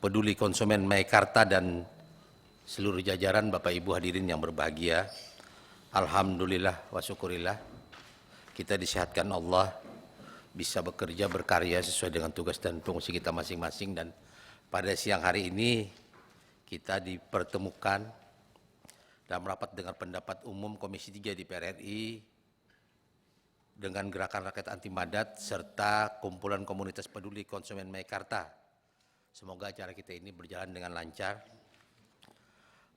Peduli Konsumen Meikarta dan seluruh jajaran Bapak Ibu hadirin yang berbahagia. Alhamdulillah wa syukurillah kita disehatkan Allah, bisa bekerja berkarya sesuai dengan tugas dan fungsi kita masing-masing, dan pada siang hari ini kita dipertemukan dalam rapat dengar pendapat umum Komisi 3 DPR RI dengan Gerakan Rakyat Anti Madat serta kumpulan komunitas peduli konsumen Meikarta. Semoga acara kita ini berjalan dengan lancar.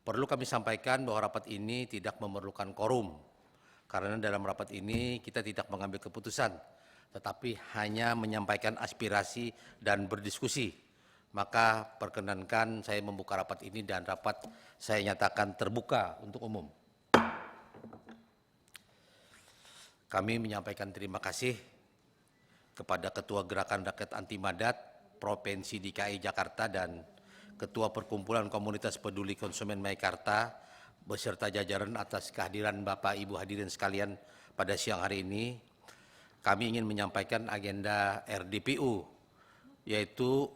Perlu kami sampaikan bahwa rapat ini tidak memerlukan quorum, karena dalam rapat ini kita tidak mengambil keputusan, tetapi hanya menyampaikan aspirasi dan berdiskusi. Maka perkenankan saya membuka rapat ini dan rapat saya nyatakan terbuka untuk umum. Kami menyampaikan terima kasih kepada Ketua Gerakan Rakyat Anti Madat Provinsi DKI Jakarta dan Ketua Perkumpulan Komunitas Peduli Konsumen Meikarta beserta jajaran atas kehadiran Bapak Ibu hadirin sekalian pada siang hari ini. Kami ingin menyampaikan agenda RDPU, yaitu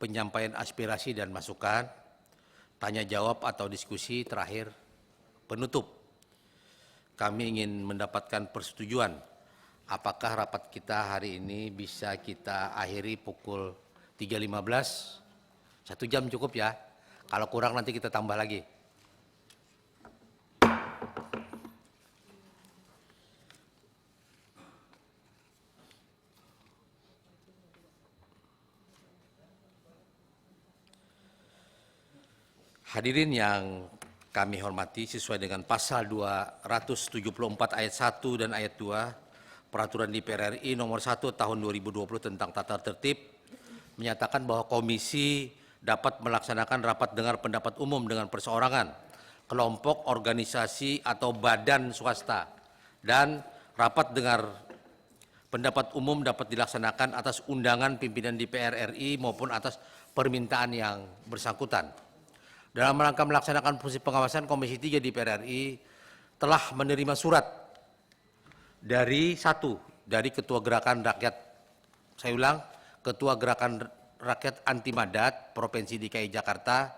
penyampaian aspirasi dan masukan, tanya jawab atau diskusi terakhir penutup. Kami ingin mendapatkan persetujuan apakah rapat kita hari ini bisa kita akhiri pukul 3.15, 1 jam cukup ya, kalau kurang nanti kita tambah lagi. Hadirin yang kami hormati, sesuai dengan pasal 274 ayat 1 dan ayat 2 Peraturan DPR RI nomor 1 tahun 2020 tentang tata tertib menyatakan bahwa komisi dapat melaksanakan rapat dengar pendapat umum dengan perseorangan, kelompok, organisasi, atau badan swasta, dan rapat dengar pendapat umum dapat dilaksanakan atas undangan pimpinan DPR RI maupun atas permintaan yang bersangkutan. Dalam rangka melaksanakan fungsi pengawasan, Komisi 3 DPR RI telah menerima surat dari Ketua Gerakan Rakyat, saya ulang, Ketua Gerakan Rakyat Anti Madat Provinsi DKI Jakarta.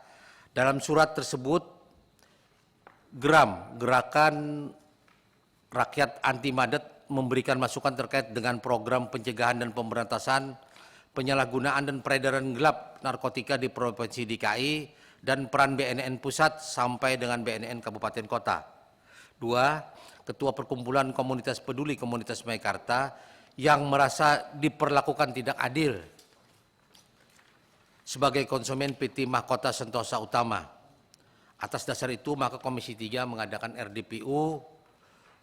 Dalam surat tersebut, Gerakan Rakyat Anti Madat memberikan masukan terkait dengan program pencegahan dan pemberantasan penyalahgunaan dan peredaran gelap narkotika di Provinsi DKI dan peran BNN Pusat sampai dengan BNN Kabupaten Kota. 2. Ketua Perkumpulan Komunitas Peduli Komunitas Meikarta yang merasa diperlakukan tidak adil sebagai konsumen PT Mahkota Sentosa Utama. Atas dasar itu, maka Komisi 3 mengadakan RDPU.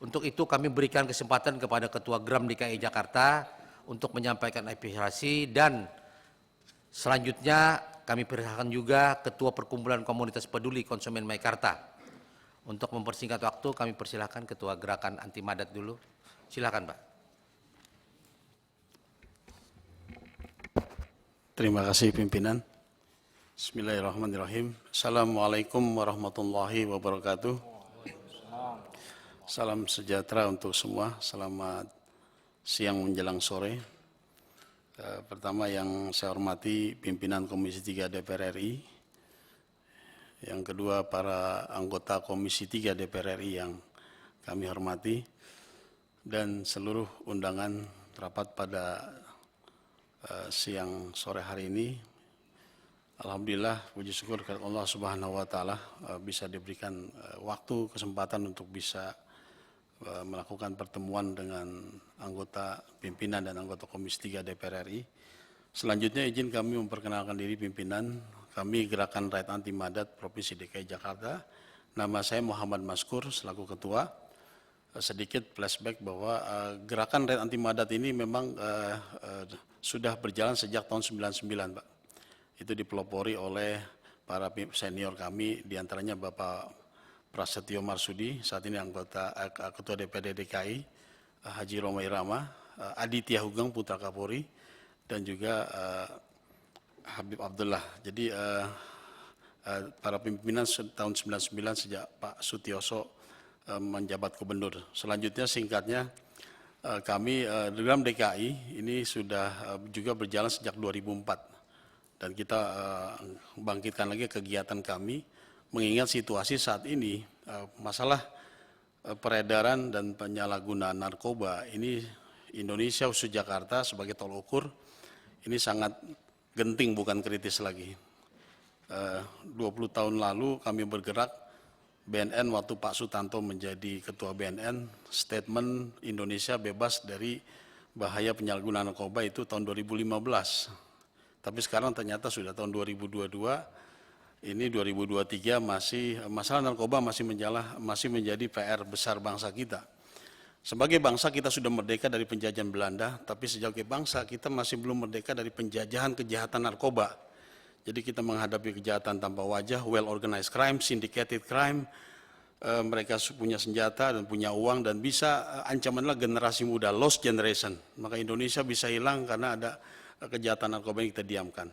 Untuk itu kami berikan kesempatan kepada Ketua GRAM DKI Jakarta untuk menyampaikan aspirasi, dan selanjutnya kami persilahkan juga Ketua Perkumpulan Komunitas Peduli Konsumen Meikarta. Untuk mempersingkat waktu, kami persilahkan Ketua Gerakan Anti Madat dulu. Silakan, Pak. Terima kasih pimpinan. Bismillahirrahmanirrahim. Assalamualaikum warahmatullahi wabarakatuh. Salam sejahtera untuk semua. Selamat siang menjelang sore. Pertama yang saya hormati pimpinan Komisi 3 DPR RI. Yang kedua para anggota Komisi 3 DPR RI yang kami hormati. Dan seluruh undangan rapat pada siang sore hari ini. Alhamdulillah, puji syukur kepada Allah Subhanahu wa Ta'ala bisa diberikan waktu, kesempatan untuk bisa melakukan pertemuan dengan anggota pimpinan dan anggota Komisi 3 DPR RI. Selanjutnya izin kami memperkenalkan diri pimpinan. Kami Gerakan Rakyat Anti Madat Provinsi DKI Jakarta. Nama saya Muhammad Maskur selaku ketua. Sedikit flashback bahwa Gerakan Rakyat Anti Madat ini memang sudah berjalan sejak tahun 99, Pak. Itu dipelopori oleh para senior kami, diantaranya Bapak Prasetyo Marsudi, saat ini anggota Ketua DPRD DKI, Haji Romai Rama, Aditya Hugeng Putra Kapolri, dan juga Habib Abdullah. Jadi para pimpinan tahun 99 sejak Pak Sutioso menjabat gubernur. Selanjutnya singkatnya kami Gerakan DKI ini sudah juga berjalan sejak 2004. dan kita bangkitkan lagi kegiatan kami, mengingat situasi saat ini masalah peredaran dan penyalahgunaan narkoba ini Indonesia khusus Jakarta sebagai tol ukur ini sangat genting, bukan kritis lagi. 20 tahun lalu kami bergerak, BNN waktu Pak Sutanto menjadi ketua BNN, statement Indonesia bebas dari bahaya penyalahgunaan narkoba itu tahun 2015. Tapi sekarang ternyata sudah tahun 2022, ini 2023 masih masalah narkoba masih menjadi PR besar bangsa kita. Sebagai bangsa kita sudah merdeka dari penjajahan Belanda, tapi sebagai bangsa kita masih belum merdeka dari penjajahan kejahatan narkoba. Jadi kita menghadapi kejahatan tanpa wajah, well organized crime, syndicated crime, mereka punya senjata dan punya uang dan bisa ancamanlah generasi muda, lost generation. Maka Indonesia bisa hilang karena ada kejahatan narkoba yang kita diamkan.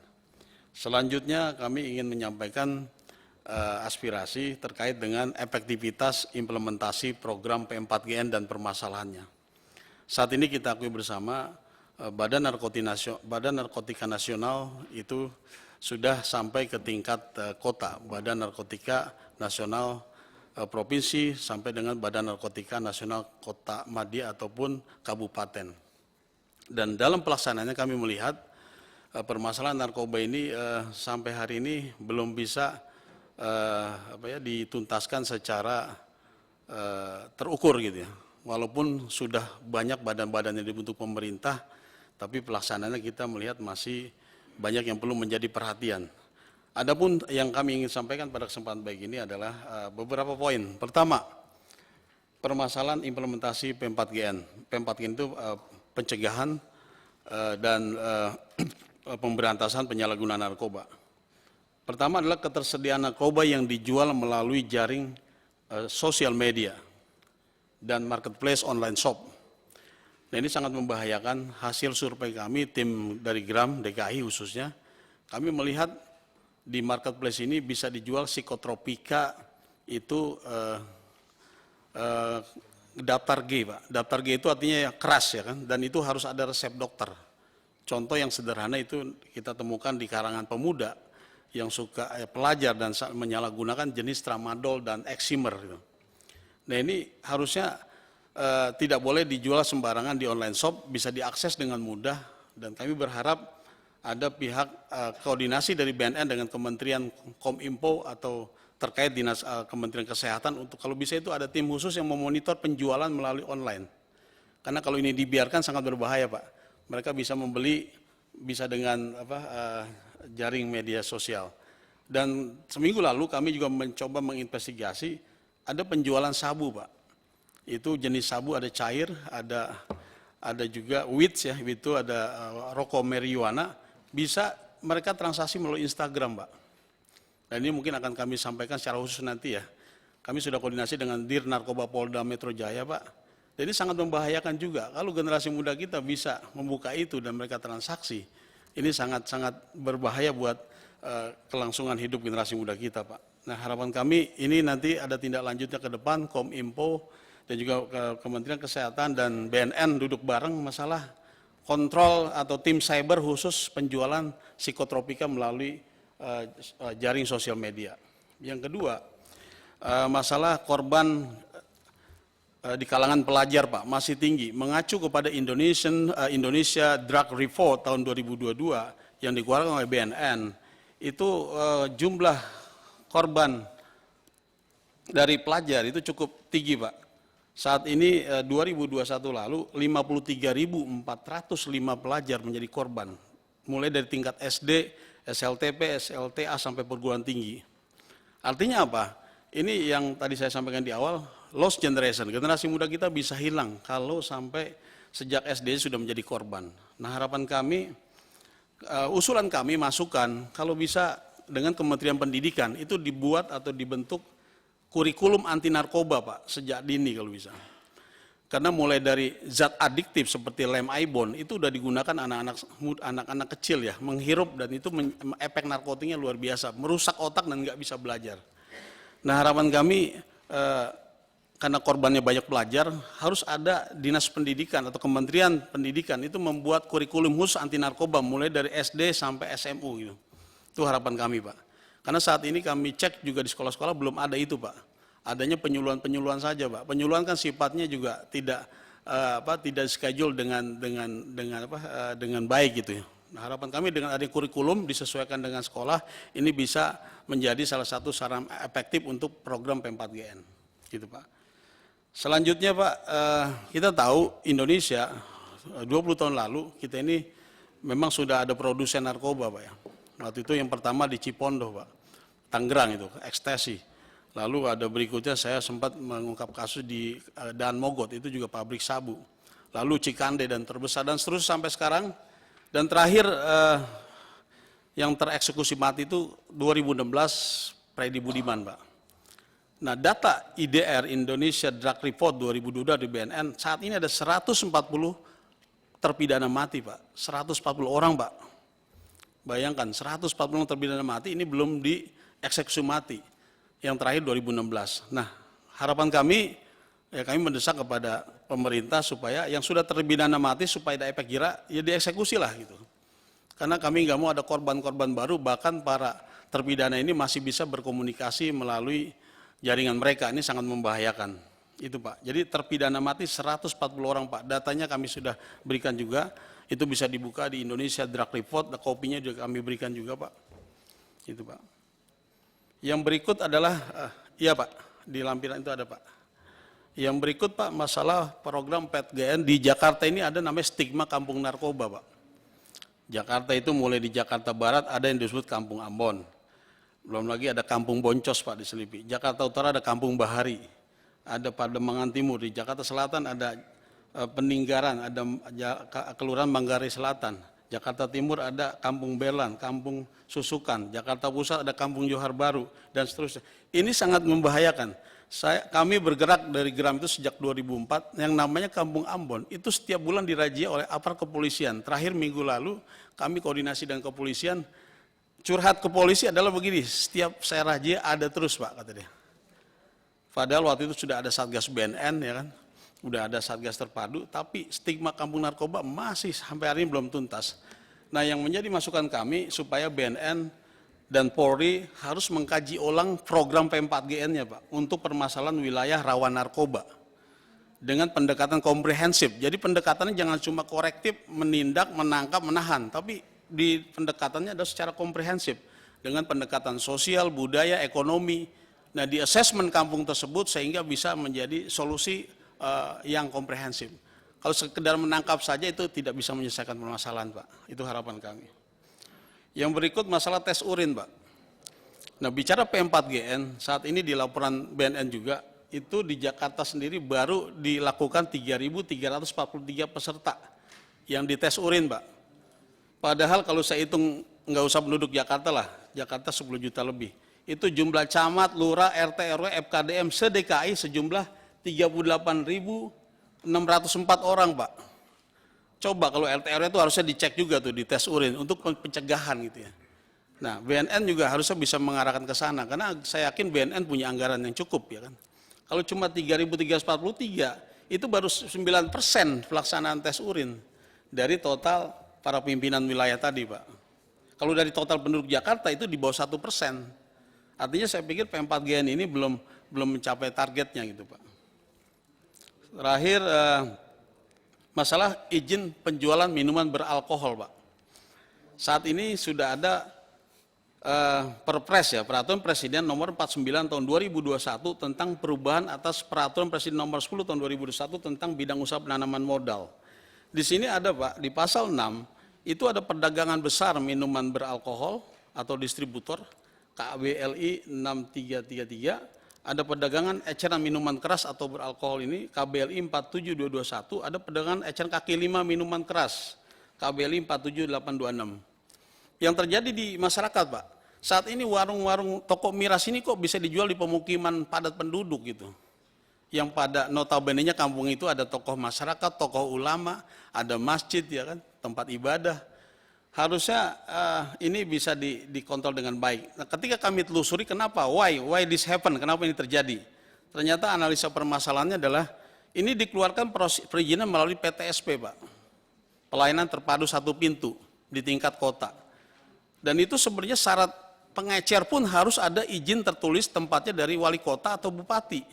Selanjutnya kami ingin menyampaikan aspirasi terkait dengan efektivitas implementasi program P4GN dan permasalahannya. Saat ini kita akui bersama Badan Narkotika Nasional itu sudah sampai ke tingkat kota, Badan Narkotika Nasional Provinsi sampai dengan Badan Narkotika Nasional Kota Madya ataupun Kabupaten. Dan dalam pelaksanaannya kami melihat permasalahan narkoba ini sampai hari ini belum bisa dituntaskan secara terukur gitu ya. Walaupun sudah banyak badan-badan yang dibentuk pemerintah, tapi pelaksanaannya kita melihat masih banyak yang perlu menjadi perhatian. Adapun yang kami ingin sampaikan pada kesempatan baik ini adalah beberapa poin. Pertama, permasalahan implementasi P4GN. P4GN itu pencegahan dan pemberantasan penyalahgunaan narkoba. Pertama adalah ketersediaan narkoba yang dijual melalui jaring sosial media dan marketplace online shop. Nah, ini sangat membahayakan. Hasil survei kami, tim dari GRAM DKI khususnya, kami melihat di marketplace ini bisa dijual psikotropika itu daftar G, Pak. Daftar G itu artinya keras ya kan, dan itu harus ada resep dokter. Contoh yang sederhana itu kita temukan di kalangan pemuda yang suka pelajar dan menyalahgunakan jenis tramadol dan eksimer. Gitu. Nah ini harusnya tidak boleh dijual sembarangan di online shop, bisa diakses dengan mudah, dan kami berharap ada pihak koordinasi dari BNN dengan Kementerian Kominfo atau terkait dinas Kementerian Kesehatan untuk kalau bisa itu ada tim khusus yang memonitor penjualan melalui online. Karena kalau ini dibiarkan sangat berbahaya, Pak. Mereka bisa membeli bisa dengan jaring media sosial. Dan seminggu lalu kami juga mencoba menginvestigasi ada penjualan sabu, Pak. Itu jenis sabu ada cair, ada juga weeds ya, itu ada rokok marijuana, bisa mereka transaksi melalui Instagram, Pak. Dan ini mungkin akan kami sampaikan secara khusus nanti ya. Kami sudah koordinasi dengan Dir Narkoba Polda Metro Jaya, Pak. Dan ini sangat membahayakan juga. Kalau generasi muda kita bisa membuka itu dan mereka transaksi, ini sangat-sangat berbahaya buat kelangsungan hidup generasi muda kita, Pak. Nah, harapan kami ini nanti ada tindak lanjutnya ke depan, Kominfo dan juga Kementerian Kesehatan dan BNN duduk bareng masalah kontrol atau tim cyber khusus penjualan psikotropika melalui jaring sosial media. Yang kedua, masalah korban di kalangan pelajar, Pak, masih tinggi. Mengacu kepada Indonesia Drug Report tahun 2022 yang dikeluarkan oleh BNN, itu jumlah korban dari pelajar itu cukup tinggi, Pak. Saat ini 2021 lalu 53.405 pelajar menjadi korban, mulai dari tingkat SD, SLTP, SLTA sampai perguruan tinggi. Artinya apa? Ini yang tadi saya sampaikan di awal, lost generation. Generasi muda kita bisa hilang kalau sampai sejak SD sudah menjadi korban. Nah, harapan kami, usulan kami, masukan, kalau bisa dengan Kementerian Pendidikan itu dibuat atau dibentuk kurikulum anti narkoba, Pak, sejak dini kalau bisa. Karena mulai dari zat adiktif seperti lem ibon itu sudah digunakan anak-anak kecil ya, menghirup, dan itu efek narkotiknya luar biasa, merusak otak dan nggak bisa belajar. Nah, harapan kami karena korbannya banyak pelajar, harus ada dinas pendidikan atau Kementerian Pendidikan itu membuat kurikulum khusus anti narkoba mulai dari SD sampai SMU gitu. Itu harapan kami, Pak. Karena saat ini kami cek juga di sekolah-sekolah belum ada itu, Pak. Adanya penyuluhan-penyuluhan saja, Pak. Penyuluhan kan sifatnya juga tidak schedule dengan baik gitu ya. Nah, harapan kami dengan ada kurikulum disesuaikan dengan sekolah, ini bisa menjadi salah satu sarana efektif untuk program P4GN, gitu Pak. Selanjutnya Pak, kita tahu Indonesia 20 tahun lalu kita ini memang sudah ada produsen narkoba Pak ya. Waktu itu yang pertama di Cipondoh Pak, Tangerang itu, ekstasi. Lalu ada berikutnya saya sempat mengungkap kasus di Daan Mogot, itu juga pabrik sabu. Lalu Cikande dan terbesar dan seterusnya sampai sekarang. Dan terakhir yang tereksekusi mati itu 2016 Freddy Budiman Pak. Nah data IDR Indonesia Drug Report 2022 di BNN saat ini ada 140 terpidana mati Pak. 140 orang Pak. Bayangkan 140 orang terpidana mati ini belum dieksekusi mati. Yang terakhir 2016. Nah harapan kami, ya kami mendesak kepada pemerintah supaya yang sudah terpidana mati supaya ada efek jerak, ya dieksekusi lah gitu. Karena kami nggak mau ada korban-korban baru, bahkan para terpidana ini masih bisa berkomunikasi melalui jaringan mereka, ini sangat membahayakan. Itu Pak, jadi terpidana mati 140 orang Pak, datanya kami sudah berikan juga, itu bisa dibuka di Indonesia Drug Report, kopinya juga kami berikan juga Pak. Itu Pak. Yang berikut adalah, iya Pak, di lampiran itu ada Pak. Yang berikut Pak, masalah program P4GN di Jakarta ini ada namanya stigma kampung narkoba Pak. Jakarta itu mulai di Jakarta Barat ada yang disebut Kampung Ambon. Belum lagi ada Kampung Boncos Pak di Selipi. Jakarta Utara ada Kampung Bahari. Ada Pademangan Timur. Di Jakarta Selatan ada Peninggaran, ada Kelurahan Manggarai Selatan. Jakarta Timur ada Kampung Belan, Kampung Susukan. Jakarta Pusat ada Kampung Johar Baru dan seterusnya. Ini sangat membahayakan. Kami bergerak dari Geram itu sejak 2004, yang namanya Kampung Ambon, itu setiap bulan dirazia oleh aparat kepolisian. Terakhir minggu lalu, kami koordinasi dengan kepolisian, curhat ke polisi adalah begini, setiap saya razia ada terus Pak, kata dia. Padahal waktu itu sudah ada Satgas BNN, ya kan, udah ada Satgas terpadu, tapi stigma kampung narkoba masih sampai hari ini belum tuntas. Nah yang menjadi masukan kami, supaya BNN dan Polri harus mengkaji ulang program P4GN-nya Pak, untuk permasalahan wilayah rawan narkoba dengan pendekatan komprehensif. Jadi pendekatannya jangan cuma korektif, menindak, menangkap, menahan, tapi di pendekatannya adalah secara komprehensif dengan pendekatan sosial, budaya, ekonomi. Nah di asesmen kampung tersebut sehingga bisa menjadi solusi yang komprehensif. Kalau sekedar menangkap saja itu tidak bisa menyelesaikan permasalahan Pak. Itu harapan kami. Yang berikut masalah tes urin, Pak. Nah, bicara P4GN, saat ini di laporan BNN juga, itu di Jakarta sendiri baru dilakukan 3.343 peserta yang dites urin, Pak. Padahal kalau saya hitung, nggak usah penduduk Jakarta lah, Jakarta 10 juta lebih. Itu jumlah camat, lurah, RT, RW, FKDM, se-DKI sejumlah 38.604 orang, Pak. Coba kalau RT RW itu harusnya dicek juga tuh di tes urin untuk pencegahan gitu ya. Nah BNN juga harusnya bisa mengarahkan ke sana karena saya yakin BNN punya anggaran yang cukup ya kan. Kalau cuma 3.343 itu baru 9% pelaksanaan tes urin dari total para pimpinan wilayah tadi Pak. Kalau dari total penduduk Jakarta itu di bawah 1%. Artinya saya pikir P4GN ini belum mencapai targetnya gitu Pak. Terakhir masalah izin penjualan minuman beralkohol, Pak. Saat ini sudah ada Perpres ya, Peraturan Presiden nomor 49 tahun 2021 tentang perubahan atas Peraturan Presiden nomor 10 tahun 2021 tentang bidang usaha penanaman modal. Di sini ada, Pak, di pasal 6 itu ada perdagangan besar minuman beralkohol atau distributor KBLI 6333. Ada perdagangan eceran minuman keras atau beralkohol ini, KBLI 47221, ada perdagangan eceran kaki 5 minuman keras, KBLI 47826. Yang terjadi di masyarakat Pak, saat ini warung-warung toko miras ini kok bisa dijual di pemukiman padat penduduk gitu. Yang pada notabene-nya kampung itu ada tokoh masyarakat, tokoh ulama, ada masjid ya kan, tempat ibadah. Harusnya ini bisa dikontrol dengan baik. Nah, ketika kami telusuri kenapa, why this happen, kenapa ini terjadi? Ternyata analisa permasalahannya adalah ini dikeluarkan perizinan melalui PTSP Pak. Pelayanan terpadu satu pintu di tingkat kota. Dan itu sebenarnya syarat pengecer pun harus ada izin tertulis tempatnya dari wali kota atau bupati.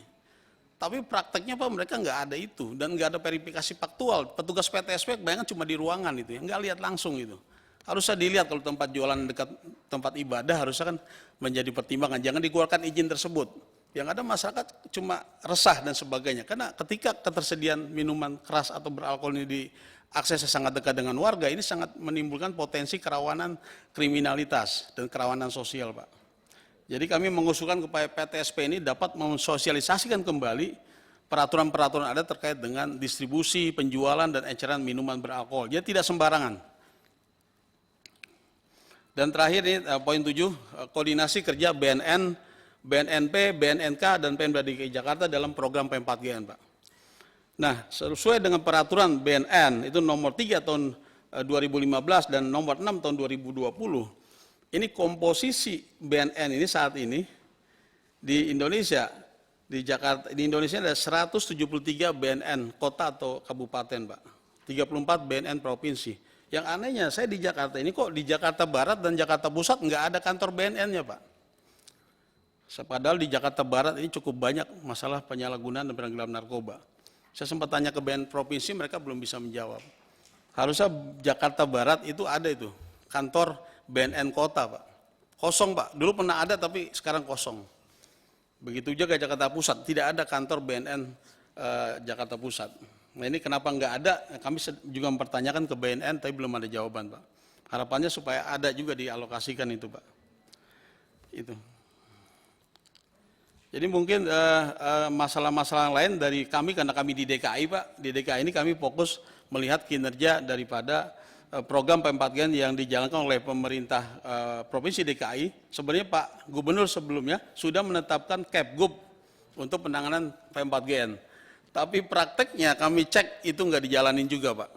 Tapi prakteknya Pak mereka nggak ada itu dan nggak ada verifikasi faktual. Petugas PTSP bayangkan cuma di ruangan itu ya, nggak lihat langsung itu. Harusnya dilihat kalau tempat jualan dekat tempat ibadah harusnya kan menjadi pertimbangan. Jangan dikeluarkan izin tersebut. Yang ada masyarakat cuma resah dan sebagainya. Karena ketika ketersediaan minuman keras atau beralkohol ini diaksesnya sangat dekat dengan warga, ini sangat menimbulkan potensi kerawanan kriminalitas dan kerawanan sosial Pak. Jadi kami mengusulkan kepada PTSP ini dapat mensosialisasikan kembali peraturan-peraturan ada terkait dengan distribusi, penjualan, dan eceran minuman beralkohol. Jadi tidak sembarangan. Dan terakhir ini poin 7, koordinasi kerja BNN, BNNP, BNNK, dan Pemda DKI Jakarta dalam program P4GN Pak. Nah, sesuai dengan peraturan BNN itu nomor 3 tahun 2015 dan nomor 6 tahun 2020, ini komposisi BNN ini saat ini di Indonesia, di Jakarta, di Indonesia ada 173 BNN kota atau kabupaten Pak, 34 BNN provinsi. Yang anehnya saya di Jakarta ini kok di Jakarta Barat dan Jakarta Pusat nggak ada kantor BNN-nya Pak. Padahal di Jakarta Barat ini cukup banyak masalah penyalahgunaan dan penggelapan narkoba. Saya sempat tanya ke BNN provinsi, mereka belum bisa menjawab. Harusnya Jakarta Barat itu ada itu, kantor BNN kota Pak. Kosong Pak, dulu pernah ada tapi sekarang kosong. Begitu juga Jakarta Pusat, tidak ada kantor BNN Jakarta Pusat. Nah ini kenapa nggak ada, kami juga mempertanyakan ke BNN tapi belum ada jawaban Pak. Harapannya supaya ada juga dialokasikan itu Pak. Itu. Jadi mungkin masalah-masalah lain dari kami, karena kami di DKI Pak, di DKI ini kami fokus melihat kinerja daripada program P4GN yang dijalankan oleh pemerintah Provinsi DKI. Sebenarnya Pak Gubernur sebelumnya sudah menetapkan Kepgub untuk penanganan P4GN. Tapi prakteknya kami cek itu nggak dijalanin juga Pak.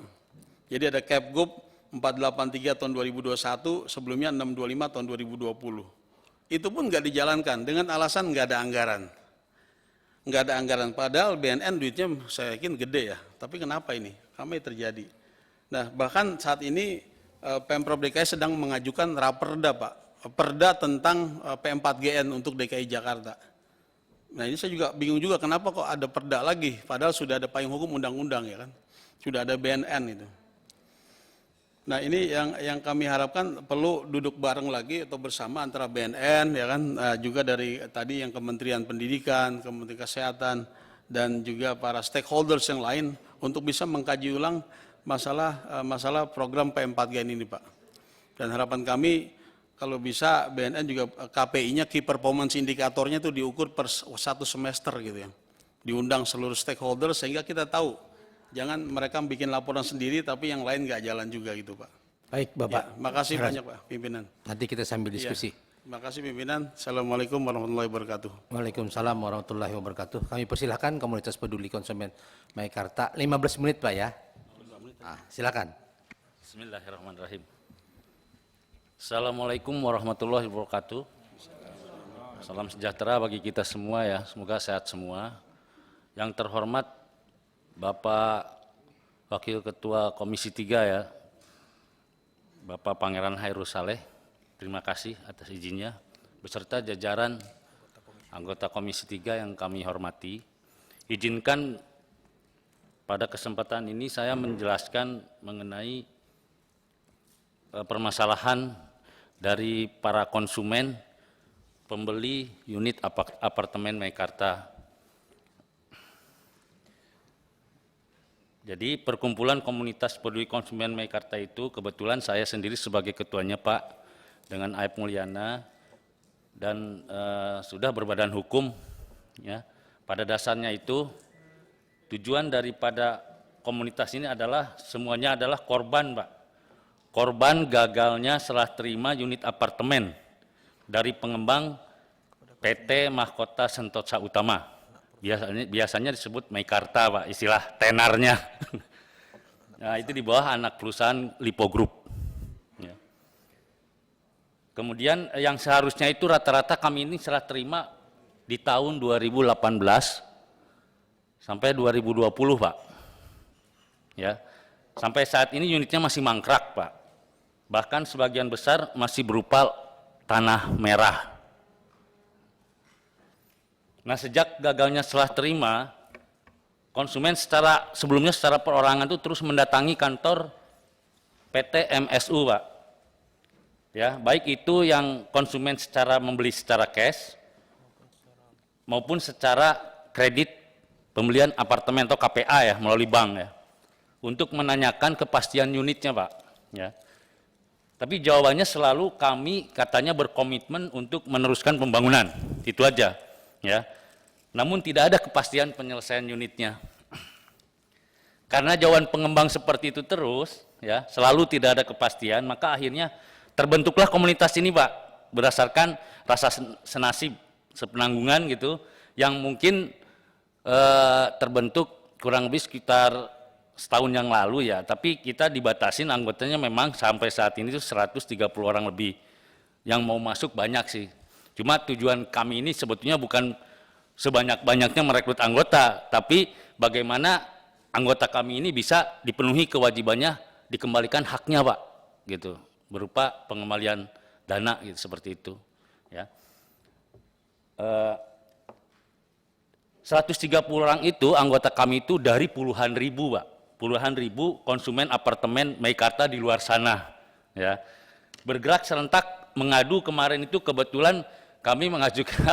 Jadi ada Kepgub 483 tahun 2021, sebelumnya 625 tahun 2020. Itu pun nggak dijalankan dengan alasan nggak ada anggaran. Nggak ada anggaran, padahal BNN duitnya saya yakin gede ya. Tapi kenapa ini? Ramai terjadi. Nah bahkan saat ini Pemprov DKI sedang mengajukan raperda Pak. Perda tentang P4GN untuk DKI Jakarta. Nah ini saya juga bingung juga kenapa kok ada perda lagi, padahal sudah ada payung hukum undang-undang ya kan, sudah ada BNN itu. Nah ini yang kami harapkan perlu duduk bareng lagi atau bersama antara BNN ya kan, juga dari tadi yang Kementerian Pendidikan, Kementerian Kesehatan, dan juga para stakeholders yang lain untuk bisa mengkaji ulang masalah program P4GN ini Pak. Dan harapan kami kalau bisa BNN juga KPI-nya, Key Performance Indikatornya itu diukur per 1 semester gitu ya. Diundang seluruh stakeholder sehingga kita tahu. Jangan mereka bikin laporan sendiri tapi yang lain nggak jalan juga gitu Pak. Baik Bapak. Ya, makasih banyak Pak pimpinan. Nanti kita sambil diskusi. Ya, makasih pimpinan. Assalamualaikum warahmatullahi wabarakatuh. Waalaikumsalam warahmatullahi wabarakatuh. Kami persilahkan komunitas peduli konsumen Meikarta 15 menit Pak ya. Silakan. Bismillahirrahmanirrahim. Assalamualaikum warahmatullahi wabarakatuh. Salam sejahtera bagi kita semua ya, semoga sehat semua. Yang terhormat Bapak Wakil Ketua Komisi 3 ya, Bapak Pangeran Hairul Saleh, terima kasih atas izinnya, beserta jajaran anggota Komisi 3 yang kami hormati. Izinkan pada kesempatan ini saya menjelaskan mengenai permasalahan dari para konsumen pembeli unit apartemen Meikarta. Jadi perkumpulan komunitas peduli konsumen Meikarta itu kebetulan saya sendiri sebagai ketuanya Pak, dengan Aib Mulyana, dan sudah berbadan hukum ya. Pada dasarnya itu tujuan daripada komunitas ini adalah semuanya adalah korban Pak. Korban gagalnya serah terima unit apartemen dari pengembang PT Mahkota Sentosa Utama. Biasanya disebut Meikarta Pak, istilah tenarnya. Nah itu di bawah anak perusahaan Lipo Group. Ya. Kemudian yang seharusnya itu rata-rata kami ini serah terima di tahun 2018 sampai 2020 Pak. Ya. Sampai saat ini unitnya masih mangkrak Pak. bahkan sebagian besar masih berupa tanah merah. Nah, sejak gagalnya serah terima, konsumen sebelumnya secara perorangan itu terus mendatangi kantor PT MSU, Pak. Ya, baik itu yang konsumen membeli secara cash maupun secara kredit pembelian apartemen atau KPA ya, melalui bank ya, untuk menanyakan kepastian unitnya, Pak. Ya. Tapi jawabannya selalu kami katanya berkomitmen untuk meneruskan pembangunan, itu aja. Ya. Namun tidak ada kepastian penyelesaian unitnya. Karena jawaban pengembang seperti itu terus, ya, selalu tidak ada kepastian, maka akhirnya terbentuklah komunitas ini, Pak, berdasarkan rasa senasib, sepenanggungan gitu, yang mungkin terbentuk kurang lebih sekitar setahun yang lalu ya, tapi kita dibatasin anggotanya memang sampai saat ini itu 130 orang lebih. Yang mau masuk banyak sih. Cuma tujuan kami ini sebetulnya bukan sebanyak-banyaknya merekrut anggota, tapi bagaimana anggota kami ini bisa dipenuhi kewajibannya, dikembalikan haknya, Pak, gitu, berupa pengembalian dana gitu, seperti itu ya. 130 orang itu anggota kami itu dari puluhan ribu, Pak, puluhan ribu konsumen apartemen Meikarta di luar sana ya, bergerak serentak mengadu. Kemarin itu kebetulan kami mengajukan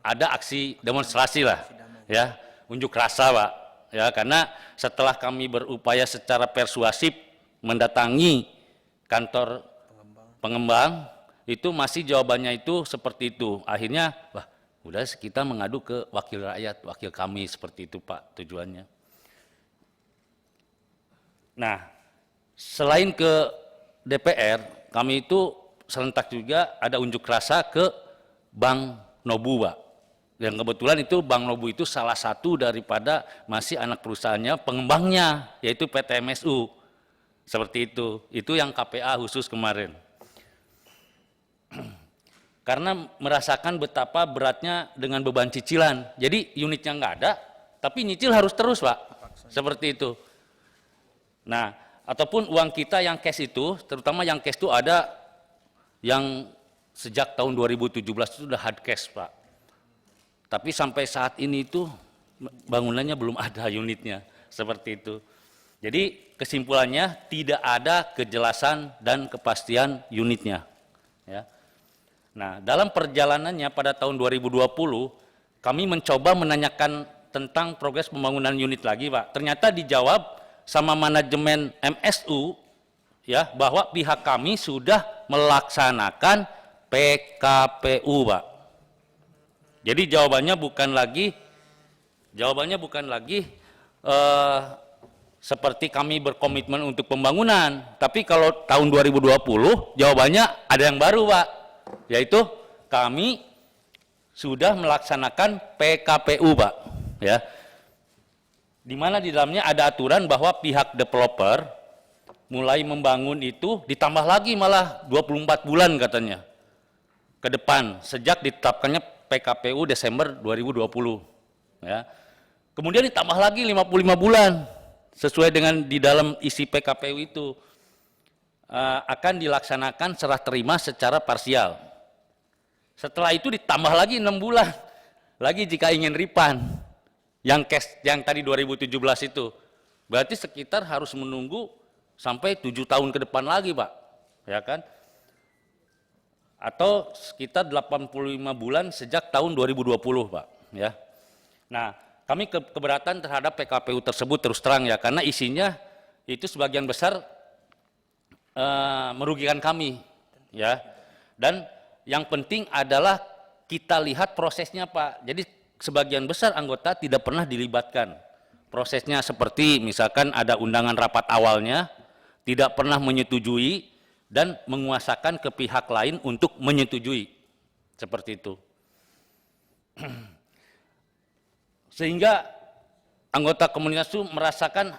ada aksi demonstrasi lah ya, unjuk rasa, Pak ya, karena setelah kami berupaya secara persuasif mendatangi kantor pengembang, itu masih jawabannya itu seperti itu. Akhirnya, wah, udah kita mengadu ke wakil rakyat, wakil kami, seperti itu, Pak, tujuannya. Nah, selain ke DPR, kami itu serentak juga ada unjuk rasa ke Bank Nobu, Pak. Yang kebetulan itu Bank Nobu itu salah satu daripada masih anak perusahaannya pengembangnya, yaitu PT MSU. Seperti itu. Itu yang KPA khusus kemarin. Karena merasakan betapa beratnya dengan beban cicilan. Jadi unitnya nggak ada, tapi nyicil harus terus, Pak. Seperti itu. Nah, ataupun uang kita yang cash itu, terutama yang cash itu ada yang sejak tahun 2017 itu sudah hard cash, Pak. Tapi sampai saat ini itu bangunannya belum ada unitnya, seperti itu. Jadi kesimpulannya tidak ada kejelasan dan kepastian unitnya. Ya. Nah, dalam perjalanannya pada tahun 2020, kami mencoba menanyakan tentang progres pembangunan unit lagi, Pak. Ternyata dijawab sama manajemen MSU, ya, bahwa pihak kami sudah melaksanakan PKPU, Pak. Jadi jawabannya bukan lagi seperti kami berkomitmen untuk pembangunan, tapi kalau tahun 2020 jawabannya ada yang baru, Pak, yaitu kami sudah melaksanakan PKPU, Pak, ya, di mana di dalamnya ada aturan bahwa pihak developer mulai membangun itu ditambah lagi malah 24 bulan katanya ke depan sejak ditetapkannya PKPU Desember 2020, ya. Kemudian ditambah lagi 55 bulan sesuai dengan di dalam isi PKPU itu akan dilaksanakan serah terima secara parsial. Setelah itu ditambah lagi 6 bulan lagi jika ingin refund yang cash yang tadi 2017 itu. Berarti sekitar harus menunggu sampai 7 tahun ke depan lagi, Pak, ya kan? Atau sekitar 85 bulan sejak tahun 2020, Pak, ya. Nah, kami keberatan terhadap PKPU tersebut terus terang ya, karena isinya itu sebagian besar merugikan kami, ya. Dan yang penting adalah kita lihat prosesnya, Pak. Jadi sebagian besar anggota tidak pernah dilibatkan. Prosesnya seperti misalkan ada undangan rapat awalnya, tidak pernah menyetujui dan menguasakan ke pihak lain untuk menyetujui, seperti itu. Sehingga anggota komunitas itu merasakan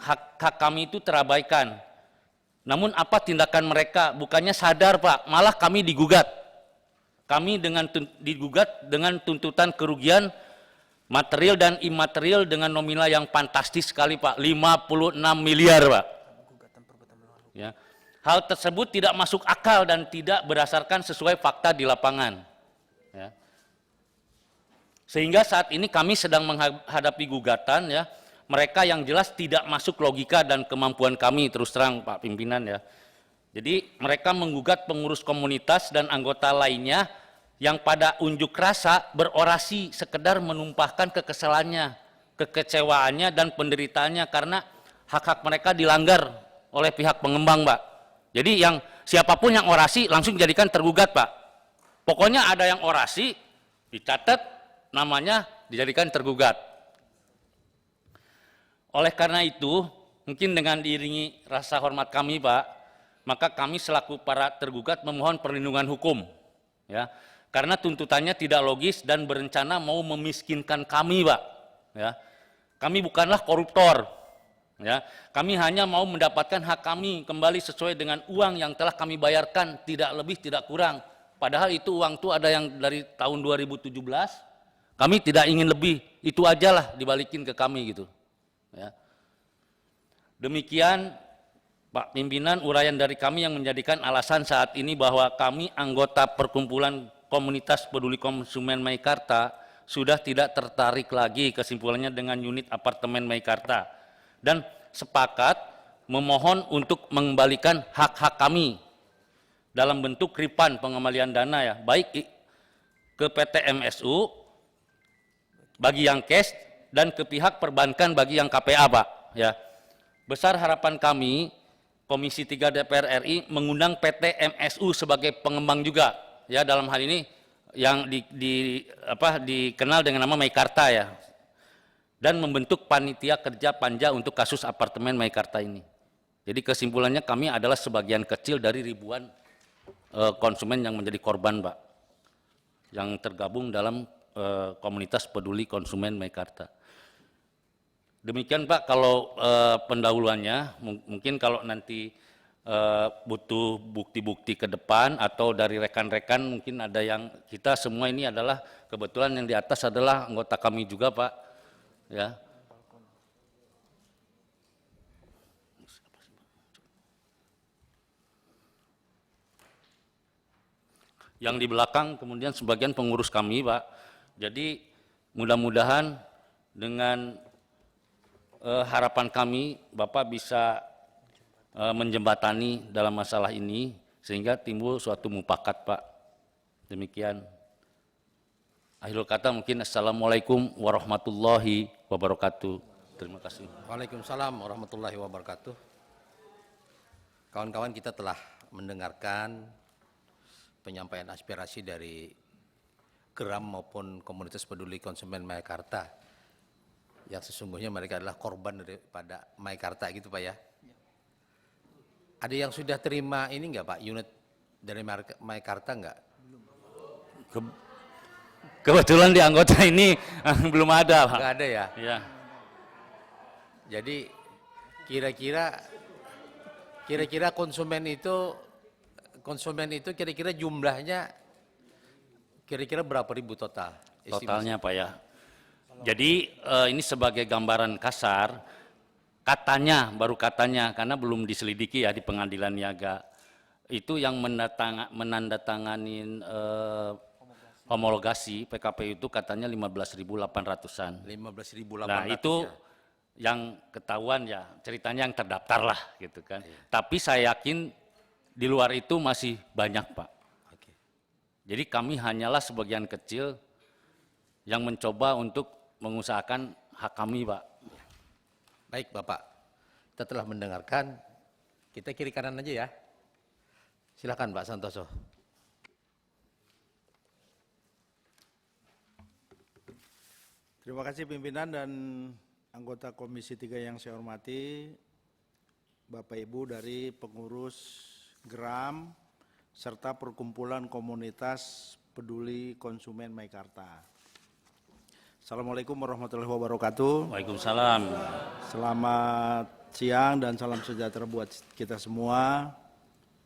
hak kami itu terabaikan. Namun apa tindakan mereka? Bukannya sadar, Pak, malah kami digugat. Kami digugat dengan tuntutan kerugian material dan imaterial dengan nominal yang fantastis sekali, Pak, 56 miliar, Pak. Ya. Hal tersebut tidak masuk akal dan tidak berdasarkan sesuai fakta di lapangan. Ya. Sehingga saat ini kami sedang menghadapi gugatan, ya, mereka yang jelas tidak masuk logika dan kemampuan kami, terus terang Pak Pimpinan, ya. Jadi mereka menggugat pengurus komunitas dan anggota lainnya yang pada unjuk rasa berorasi sekedar menumpahkan kekesalannya, kekecewaannya dan penderitaannya karena hak-hak mereka dilanggar oleh pihak pengembang, Pak. Jadi yang siapapun yang orasi langsung jadikan tergugat, Pak. Pokoknya ada yang orasi, dicatat namanya, dijadikan tergugat. Oleh karena itu, mungkin dengan diiringi rasa hormat kami, Pak, maka kami selaku para tergugat memohon perlindungan hukum, ya, karena tuntutannya tidak logis dan berencana mau memiskinkan kami, Pak. Ya, kami bukanlah koruptor. Ya, kami hanya mau mendapatkan hak kami kembali sesuai dengan uang yang telah kami bayarkan, tidak lebih tidak kurang. Padahal itu uang itu ada yang dari tahun 2017, kami tidak ingin lebih, itu ajalah dibalikin ke kami gitu. Ya. Demikian Pak Pimpinan uraian dari kami yang menjadikan alasan saat ini bahwa kami anggota perkumpulan komunitas peduli konsumen Meikarta sudah tidak tertarik lagi kesimpulannya dengan unit apartemen Meikarta. Dan sepakat memohon untuk mengembalikan hak-hak kami dalam bentuk ripan pengembalian dana, ya, baik ke PT MSU bagi yang cash dan ke pihak perbankan bagi yang KPA, Pak. Ya. Besar harapan kami Komisi 3 DPR RI mengundang PT MSU sebagai pengembang juga, ya, dalam hal ini yang dikenal dengan nama Meikarta, ya, dan membentuk panitia kerja panja untuk kasus apartemen Meikarta ini. Jadi kesimpulannya kami adalah sebagian kecil dari ribuan konsumen yang menjadi korban, Pak, yang tergabung dalam komunitas peduli konsumen Meikarta. Demikian, Pak, kalau pendahuluannya. Mungkin kalau nanti butuh bukti-bukti ke depan atau dari rekan-rekan, mungkin ada yang, kita semua ini adalah kebetulan yang di atas adalah anggota kami juga, Pak. Ya. Yang di belakang kemudian sebagian pengurus kami, Pak. Jadi mudah-mudahan dengan harapan kami Bapak bisa menjembatani dalam masalah ini sehingga timbul suatu mufakat, Pak. Demikian. Akhirul kata mungkin assalamualaikum warahmatullahi wabarakatuh. Terima kasih. Waalaikumsalam warahmatullahi wabarakatuh. Kawan-kawan, kita telah mendengarkan penyampaian aspirasi dari Geram maupun komunitas peduli konsumen Meikarta. Yang sesungguhnya mereka adalah korban daripada Meikarta gitu, Pak, ya. Ada yang sudah terima ini enggak, Pak, unit dari Meikarta enggak? Kebetulan di anggota ini belum ada, Pak. Enggak ada, ya? Ya. Jadi kira-kira konsumen itu kira-kira jumlahnya kira-kira berapa ribu total? Totalnya, Pak, ya. Jadi ini sebagai gambaran kasar, katanya, baru katanya, karena belum diselidiki, ya, di pengadilan niaga, itu yang menandatanganin homologasi PKP itu katanya 15.800-an. 15.800. Nah, itu yang ketahuan, ya, ceritanya yang terdaftar lah gitu kan. Iya. Tapi saya yakin di luar itu masih banyak, Pak. Oke. Jadi kami hanyalah sebagian kecil yang mencoba untuk mengusahakan hak kami, Pak. Baik, Bapak. Kita telah mendengarkan. Kita kiri kanan aja, ya. Silakan, Pak Santoso. Terima kasih pimpinan dan anggota Komisi 3 yang saya hormati, Bapak Ibu dari pengurus Geram serta perkumpulan komunitas peduli konsumen Meikarta. Assalamualaikum warahmatullahi wabarakatuh. Waalaikumsalam. Selamat siang dan salam sejahtera buat kita semua.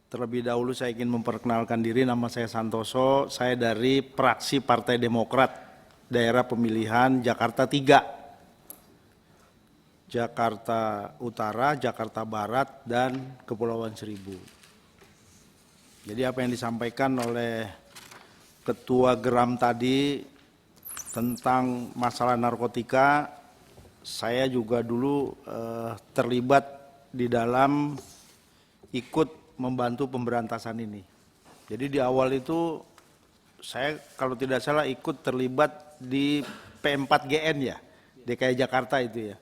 Terlebih dahulu saya ingin memperkenalkan diri, nama saya Santoso, saya dari fraksi Partai Demokrat, daerah pemilihan Jakarta 3. Jakarta Utara, Jakarta Barat, dan Kepulauan Seribu. Jadi apa yang disampaikan oleh Ketua Geram tadi tentang masalah narkotika, saya juga dulu terlibat di dalam ikut membantu pemberantasan ini. Jadi di awal itu saya kalau tidak salah ikut terlibat di P4GN ya, DKI Jakarta itu ya.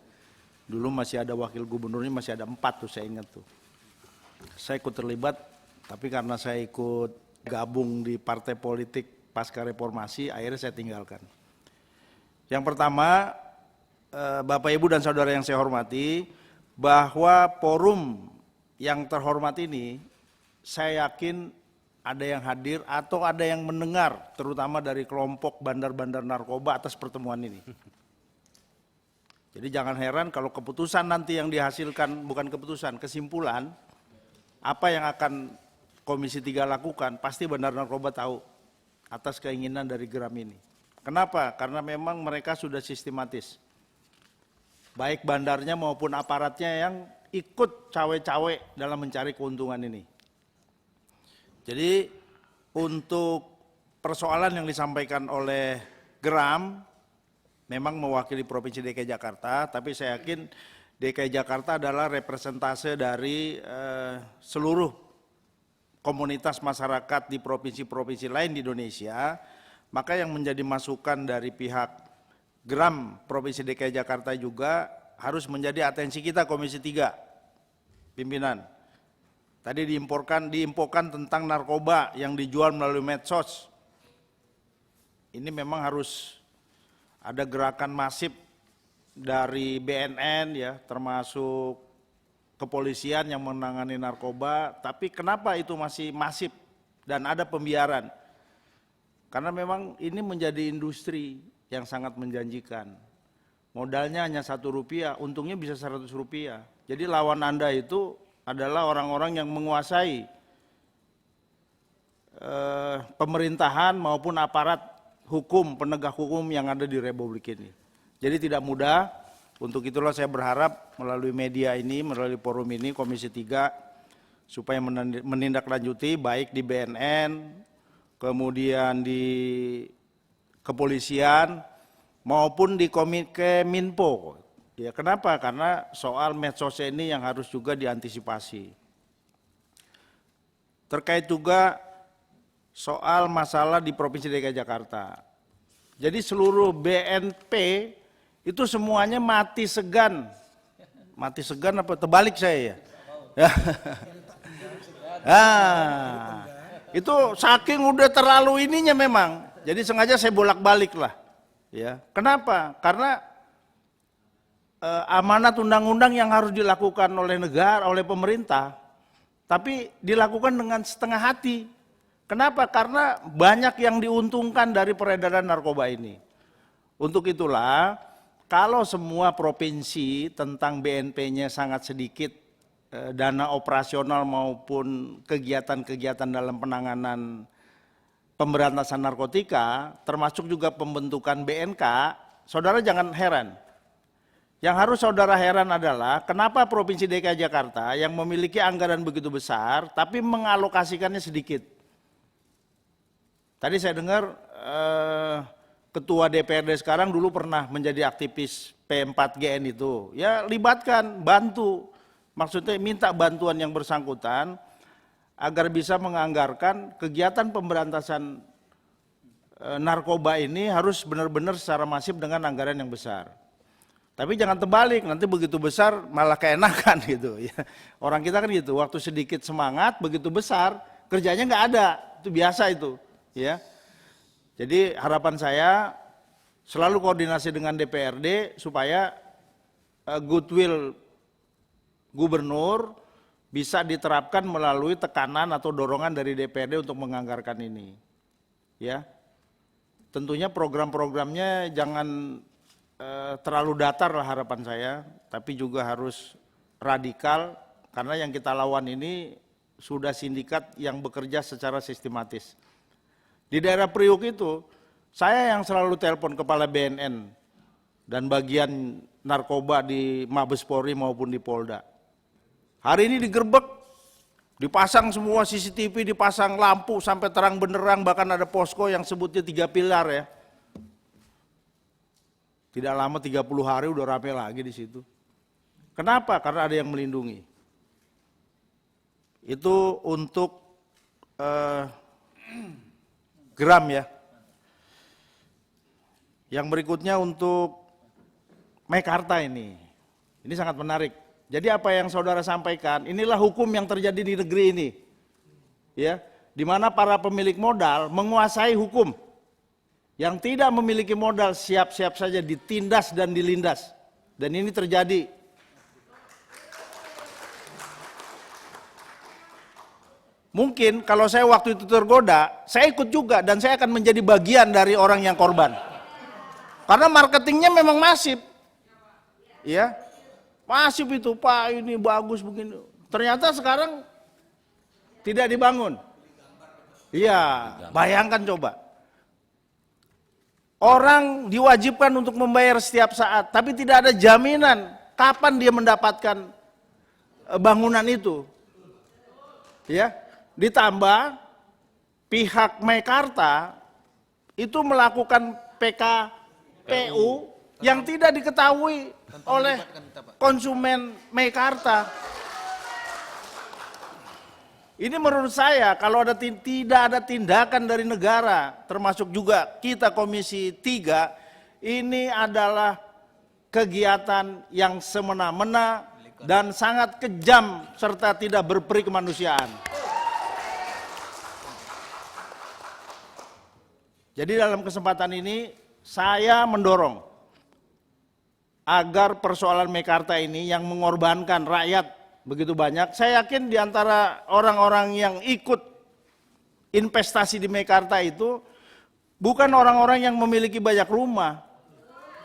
Dulu masih ada wakil gubernurnya, masih ada 4 tuh saya ingat tuh. Saya ikut terlibat, tapi karena saya ikut gabung di partai politik pasca reformasi, akhirnya saya tinggalkan. Yang pertama, Bapak Ibu dan Saudara yang saya hormati, bahwa forum yang terhormat ini, saya yakin ada yang hadir atau ada yang mendengar, terutama dari kelompok bandar-bandar narkoba atas pertemuan ini. Jadi jangan heran kalau keputusan nanti yang dihasilkan, bukan keputusan, kesimpulan, apa yang akan Komisi 3 lakukan, pasti bandar narkoba tahu atas keinginan dari Geram ini. Kenapa? Karena memang mereka sudah sistematis. Baik bandarnya maupun aparatnya yang ikut cawe-cawe dalam mencari keuntungan ini. Jadi untuk persoalan yang disampaikan oleh Geram memang mewakili Provinsi DKI Jakarta, tapi saya yakin DKI Jakarta adalah representase dari seluruh komunitas masyarakat di provinsi-provinsi lain di Indonesia, maka yang menjadi masukan dari pihak Geram Provinsi DKI Jakarta juga harus menjadi atensi kita Komisi 3, pimpinan. Tadi diinfokan tentang narkoba yang dijual melalui medsos. Ini memang harus ada gerakan masif dari BNN ya, termasuk kepolisian yang menangani narkoba. Tapi kenapa itu masih masif dan ada pembiaran? Karena memang ini menjadi industri yang sangat menjanjikan. Modalnya hanya Rp1, untungnya bisa Rp100. Jadi lawan Anda itu adalah orang-orang yang menguasai pemerintahan maupun aparat hukum, penegak hukum yang ada di Republik ini. Jadi tidak mudah, untuk itulah saya berharap melalui media ini, melalui forum ini, Komisi 3, supaya menindaklanjuti baik di BNN, kemudian di kepolisian, maupun di Keminfo. Ya, kenapa? Karena soal medsos ini yang harus juga diantisipasi. Terkait juga soal masalah di Provinsi DKI Jakarta. Jadi seluruh BNP itu semuanya mati segan. Mati segan apa terbalik saya ya? Nah, itu saking udah terlalu ininya memang. Jadi sengaja saya bolak-balik lah. Ya, kenapa? Karena amanat undang-undang yang harus dilakukan oleh negara, oleh pemerintah, tapi dilakukan dengan setengah hati. Kenapa? Karena banyak yang diuntungkan dari peredaran narkoba ini. Untuk itulah, kalau semua provinsi tentang BNP-nya sangat sedikit, dana operasional maupun kegiatan-kegiatan dalam penanganan pemberantasan narkotika, termasuk juga pembentukan BNK, saudara jangan heran. Yang harus saudara heran adalah kenapa Provinsi DKI Jakarta yang memiliki anggaran begitu besar tapi mengalokasikannya sedikit. Tadi saya dengar Ketua DPRD sekarang dulu pernah menjadi aktivis P4GN itu. Ya libatkan, bantu. Maksudnya minta bantuan yang bersangkutan agar bisa menganggarkan kegiatan pemberantasan narkoba ini harus benar-benar secara masif dengan anggaran yang besar. Tapi jangan terbalik, nanti begitu besar malah keenakan gitu ya. Orang kita kan gitu, waktu sedikit semangat, begitu besar kerjanya nggak ada, itu biasa itu ya. Jadi harapan saya selalu koordinasi dengan DPRD supaya goodwill gubernur bisa diterapkan melalui tekanan atau dorongan dari DPRD untuk menganggarkan ini. Ya. Tentunya program-programnya jangan terlalu datar lah harapan saya, tapi juga harus radikal karena yang kita lawan ini sudah sindikat yang bekerja secara sistematis. Di daerah Priuk itu, saya yang selalu telepon kepala BNN dan bagian narkoba di Mabes Polri maupun di Polda. Hari ini digerebek, dipasang semua CCTV, dipasang lampu sampai terang benderang, bahkan ada posko yang sebutnya 3 pilar ya. Tidak lama 30 hari udah rame lagi di situ. Kenapa? Karena ada yang melindungi. Itu untuk gram ya. Yang berikutnya untuk Meikarta ini sangat menarik. Jadi apa yang saudara sampaikan, inilah hukum yang terjadi di negeri ini. Ya, di mana para pemilik modal menguasai hukum. Yang tidak memiliki modal siap-siap saja ditindas dan dilindas. Dan ini terjadi. Mungkin kalau saya waktu itu tergoda, saya ikut juga dan saya akan menjadi bagian dari orang yang korban. Karena marketingnya memang masif. Ya. Masif itu, Pak, ini bagus begini. Ternyata sekarang tidak dibangun. Iya, bayangkan coba. Orang diwajibkan untuk membayar setiap saat, tapi tidak ada jaminan kapan dia mendapatkan bangunan itu. Ya, ditambah pihak Meikarta itu melakukan PKPU yang tidak diketahui oleh konsumen Meikarta. Ini menurut saya kalau tidak ada tindakan dari negara, termasuk juga kita Komisi 3, ini adalah kegiatan yang semena-mena dan sangat kejam serta tidak berperi kemanusiaan. Jadi dalam kesempatan ini saya mendorong agar persoalan Meikarta ini yang mengorbankan rakyat begitu banyak, saya yakin di antara orang-orang yang ikut investasi di Meikarta itu bukan orang-orang yang memiliki banyak rumah.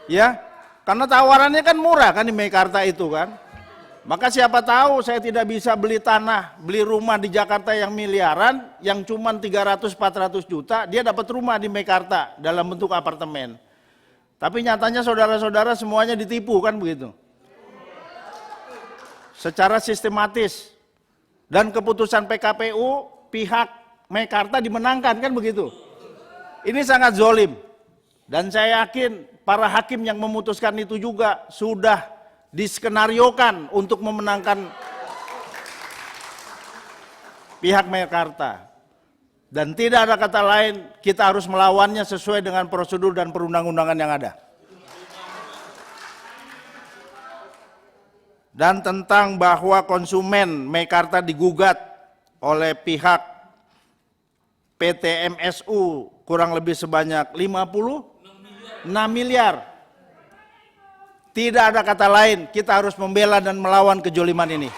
Ya, karena tawarannya kan murah kan di Meikarta itu kan. Maka siapa tahu saya tidak bisa beli tanah, beli rumah di Jakarta yang miliaran, yang cuma 300-400 juta, dia dapat rumah di Meikarta dalam bentuk apartemen. Tapi nyatanya saudara-saudara semuanya ditipu kan begitu. Secara sistematis. Dan keputusan PKPU pihak Meikarta dimenangkan kan begitu. Ini sangat zolim. Dan saya yakin para hakim yang memutuskan itu juga sudah diskenariokan untuk memenangkan pihak Meikarta. Dan tidak ada kata lain, kita harus melawannya sesuai dengan prosedur dan perundang-undangan yang ada. Dan tentang bahwa konsumen Meikarta digugat oleh pihak PT MSU kurang lebih sebanyak 56 miliar. Tidak ada kata lain, kita harus membela dan melawan kejoliman ini.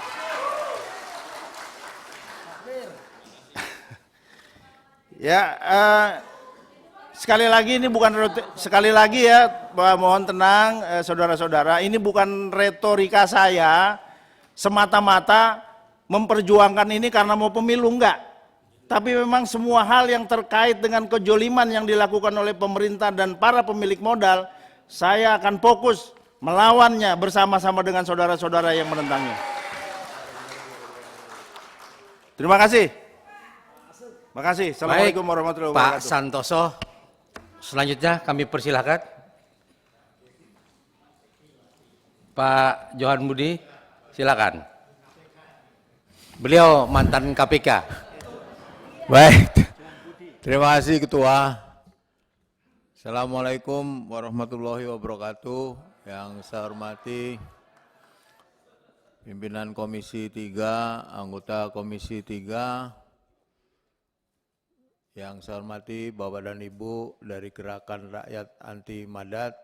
Ya, sekali lagi ini bukan mohon tenang saudara-saudara, ini bukan retorika saya semata-mata memperjuangkan ini karena mau pemilu, enggak. Tapi memang semua hal yang terkait dengan kejoliman yang dilakukan oleh pemerintah dan para pemilik modal, saya akan fokus melawannya bersama-sama dengan saudara-saudara yang menentangnya. Terima kasih. Terima kasih. Assalamualaikum warahmatullahi wabarakatuh. Pak Santoso, selanjutnya kami persilahkan. Pak Johan Budi, silakan. Beliau mantan KPK. Baik, terima kasih Ketua. Assalamualaikum warahmatullahi wabarakatuh. Yang saya hormati pimpinan Komisi 3, anggota Komisi 3, yang saya hormati Bapak dan Ibu dari Gerakan Rakyat Anti Madat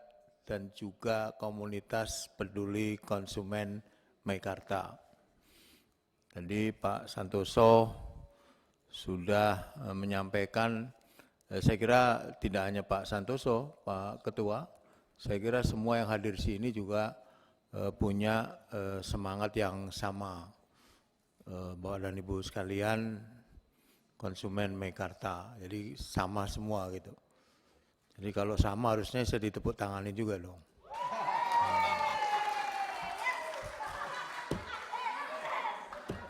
dan juga komunitas peduli konsumen Meikarta. Tadi Pak Santoso sudah menyampaikan, saya kira tidak hanya Pak Santoso, Pak Ketua, saya kira semua yang hadir di sini juga punya semangat yang sama. Bapak dan Ibu sekalian, konsumen Meikarta, jadi sama semua gitu. Jadi kalau sama harusnya saya ditepuk tangani juga dong.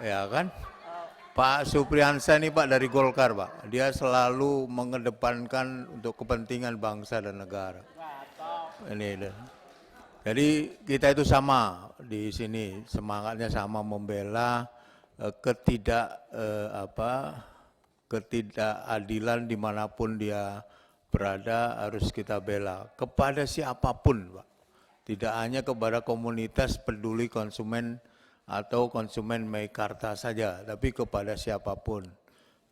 ya kan? Pak Supriyansa ini Pak dari Golkar Pak, dia selalu mengedepankan untuk kepentingan bangsa dan negara. Ini, jadi kita itu sama di sini, semangatnya sama membela ketidakadilan dimanapun dia berada harus kita bela kepada siapapun Pak. Tidak hanya kepada komunitas peduli konsumen atau konsumen Meikarta saja, tapi kepada siapapun.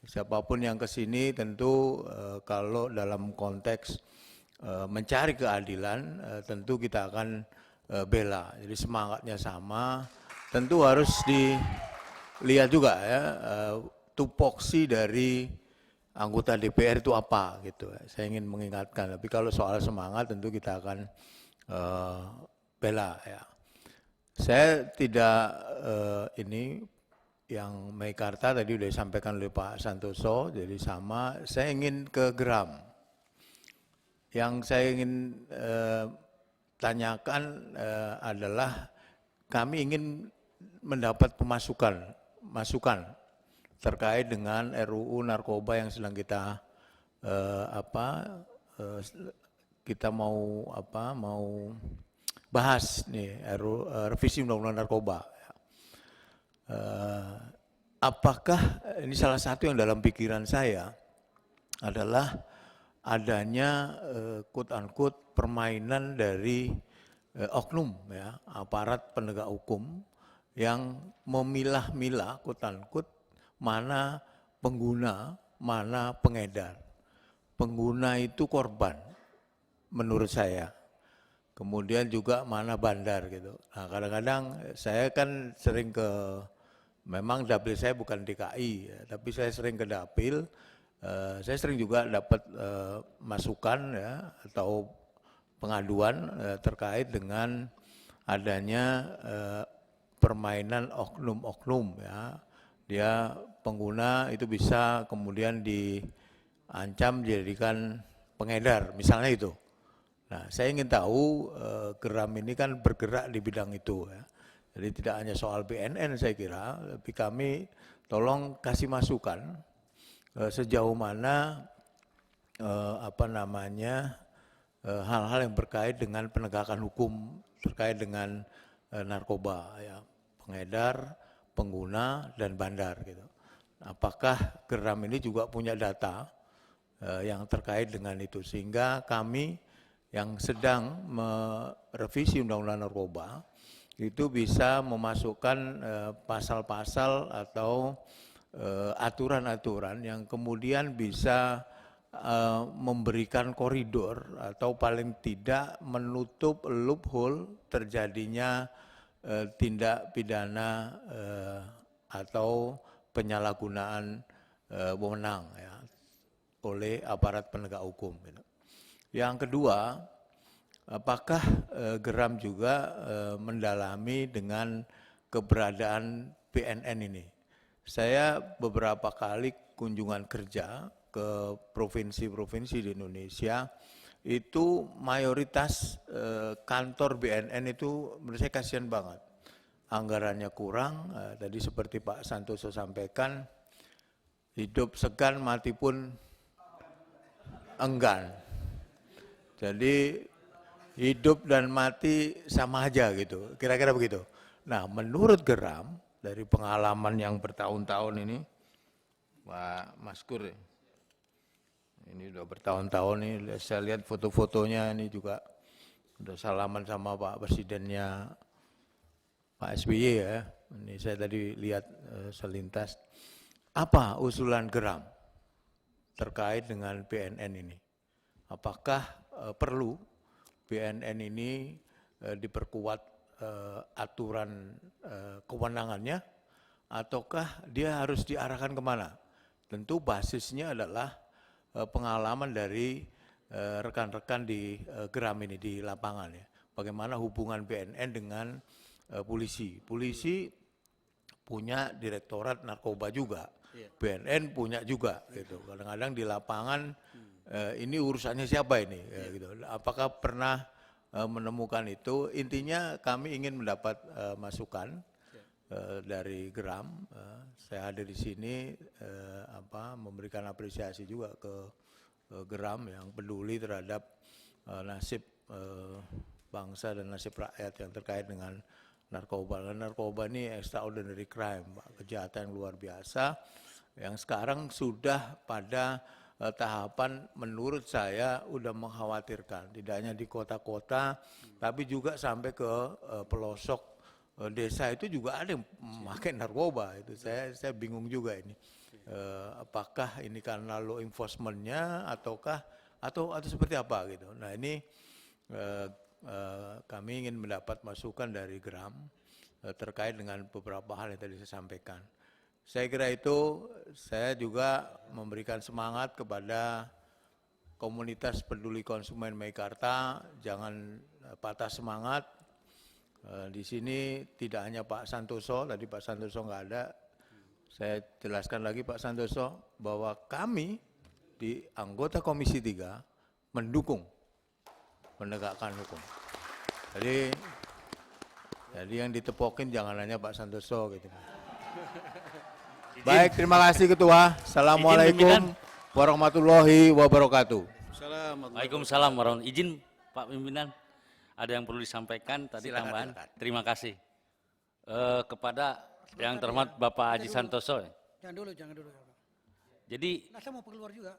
Siapapun yang ke sini tentu kalau dalam konteks mencari keadilan tentu kita akan bela. Jadi semangatnya sama. Tentu harus dilihat juga ya tupoksi dari anggota DPR itu apa gitu. Saya ingin mengingatkan. Tapi kalau soal semangat tentu kita akan bela ya. Saya tidak ini yang Meikarta tadi sudah disampaikan oleh Pak Santoso, jadi sama. Saya ingin ke Geram. Yang saya ingin tanyakan adalah kami ingin mendapat masukan terkait dengan RUU narkoba yang sedang kita kita mau bahas nih, revisi undang-undang narkoba. Apakah ini salah satu yang dalam pikiran saya adalah adanya quote-unquote permainan dari oknum ya, aparat penegak hukum yang memilah-milah quote-unquote mana pengguna, mana pengedar. Pengguna itu korban menurut saya. Kemudian juga mana bandar gitu. Nah kadang-kadang saya kan sering memang dapil saya bukan DKI, ya, tapi saya sering ke dapil, saya sering juga dapat masukan ya, atau pengaduan terkait dengan adanya permainan oknum-oknum ya. Dia pengguna itu bisa kemudian diancam dijadikan pengedar, misalnya itu. Nah, saya ingin tahu Geram ini kan bergerak di bidang itu ya. Jadi tidak hanya soal BNN saya kira, tapi kami tolong kasih masukan sejauh mana hal-hal yang berkait dengan penegakan hukum terkait dengan narkoba ya, pengedar, pengguna dan bandar gitu. Apakah Geram ini juga punya data yang terkait dengan itu sehingga kami yang sedang merevisi undang-undang narkoba itu bisa memasukkan pasal-pasal atau aturan-aturan yang kemudian bisa memberikan koridor atau paling tidak menutup loophole terjadinya tindak pidana atau penyalahgunaan wewenang ya, oleh aparat penegak hukum. Gitu. Yang kedua, apakah Geram juga mendalami dengan keberadaan BNN ini? Saya beberapa kali kunjungan kerja ke provinsi-provinsi di Indonesia, itu mayoritas kantor BNN itu menurut saya kasihan banget. Anggarannya kurang, tadi seperti Pak Santoso sampaikan, hidup segan mati pun enggan. Jadi hidup dan mati sama aja gitu, kira-kira begitu. Nah menurut Geram, dari pengalaman yang bertahun-tahun ini, Pak Maskur, ini udah bertahun-tahun nih, saya lihat foto-fotonya ini juga udah salaman sama Pak Presidennya Pak SBY ya. Ini saya tadi lihat selintas. Apa usulan Geram terkait dengan BNN ini? Apakah perlu BNN ini diperkuat aturan kewenangannya, ataukah dia harus diarahkan kemana? Tentu basisnya adalah pengalaman dari rekan-rekan di Geram ini di lapangan ya. Bagaimana hubungan BNN dengan polisi. Polisi punya direktorat narkoba juga, BNN punya juga gitu. Kadang-kadang di lapangan ini urusannya siapa ini? Gitu. Apakah pernah menemukan itu? Intinya kami ingin mendapat masukan dari Geram. Saya hadir di sini memberikan apresiasi juga ke Geram yang peduli terhadap nasib bangsa dan nasib rakyat yang terkait dengan narkoba. Dan narkoba ini extraordinary crime, Pak, kejahatan yang luar biasa yang sekarang sudah pada tahapan menurut saya udah mengkhawatirkan, tidak hanya di kota-kota tapi juga sampai ke pelosok desa itu juga ada yang memakai narkoba. Itu saya bingung juga ini. Apakah ini karena law enforcement-nya ataukah atau seperti apa gitu. Nah, ini kami ingin mendapat masukan dari Geram terkait dengan beberapa hal yang tadi saya sampaikan. Saya kira itu saya juga memberikan semangat kepada komunitas peduli konsumen Meikarta, jangan patah semangat. Di sini tidak hanya Pak Santoso, tadi Pak Santoso nggak ada. Saya jelaskan lagi Pak Santoso bahwa kami di anggota Komisi 3 mendukung menegakkan hukum. Jadi yang ditepokin jangan hanya Pak Santoso gitu. Baik, terima kasih Ketua. Assalamualaikum warahmatullahi wabarakatuh. Waalaikumsalam warahmatullahi wabarakatuh. Izin Pak Pimpinan, ada yang perlu disampaikan tadi tambahan. Terima kasih kepada yang terhormat Bapak Haji Santoso. Jangan dulu. Jadi, Nah, saya mau keluar juga.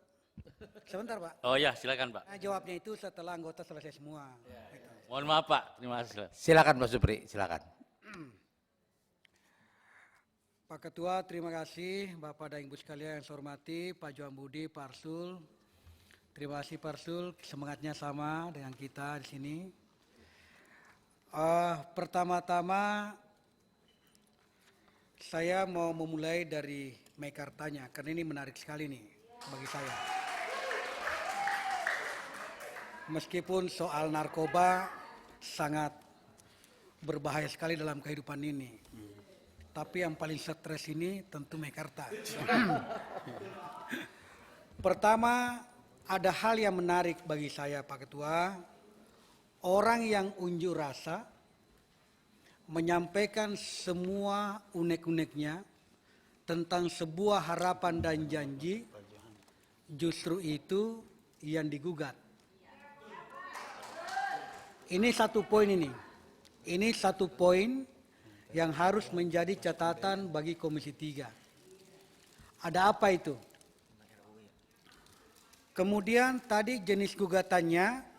Sebentar, Pak. oh ya silakan Pak. Nah, jawabnya itu setelah anggota selesai semua. Gitu. Mohon maaf Pak, terima kasih. Silakan Pak Supri, silakan. Pak Ketua, terima kasih. Bapak dan Ibu sekalian yang saya hormati, Pak Johan Budi, Pak Arsul. Terima kasih Pak Arsul, semangatnya sama dengan kita di sini. Pertama-tama saya mau memulai dari Meikartanya, karena ini menarik sekali nih bagi saya. Meskipun soal narkoba sangat berbahaya sekali dalam kehidupan ini. Tapi yang paling stres ini tentu Meikarta. Pertama, ada hal yang menarik bagi saya Pak Ketua. Orang yang unjuk rasa menyampaikan semua unek-uneknya tentang sebuah harapan dan janji, justru itu yang digugat. Ini satu poin ini. Ini satu poin yang harus menjadi catatan bagi Komisi 3. Ada apa itu? Kemudian tadi jenis gugatannya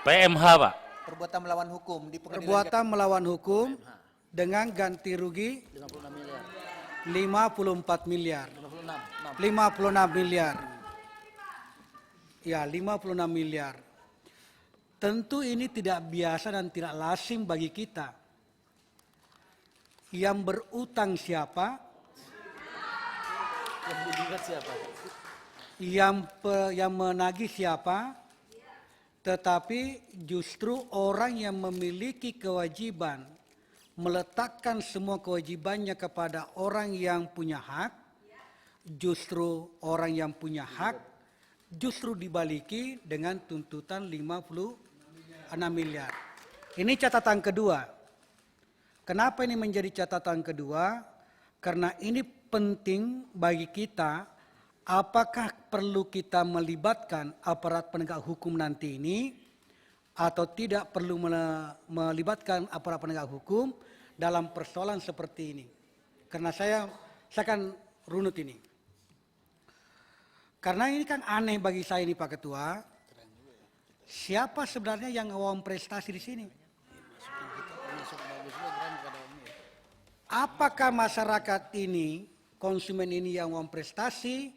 PMH Pak. Perbuatan melawan hukum di pengadilan perbuatan melawan hukum dengan ganti rugi 54 miliar. 56 miliar. Ya, 56 miliar. Tentu ini tidak biasa dan tidak lazim bagi kita. Yang berutang siapa? Yang digugat siapa? Yang menagih siapa? Tetapi justru orang yang memiliki kewajiban meletakkan semua kewajibannya kepada orang yang punya hak, justru orang yang punya hak justru dibaliki dengan tuntutan 56 miliar. Ini catatan kedua. Kenapa ini menjadi catatan kedua? Karena ini penting bagi kita, apakah perlu kita melibatkan aparat penegak hukum nanti ini atau tidak perlu melibatkan aparat penegak hukum dalam persoalan seperti ini. Karena saya akan runut ini. Karena ini kan aneh bagi saya ini Pak Ketua. Siapa sebenarnya yang ngawam prestasi di sini? Apakah masyarakat ini, konsumen ini yang ngawam prestasi,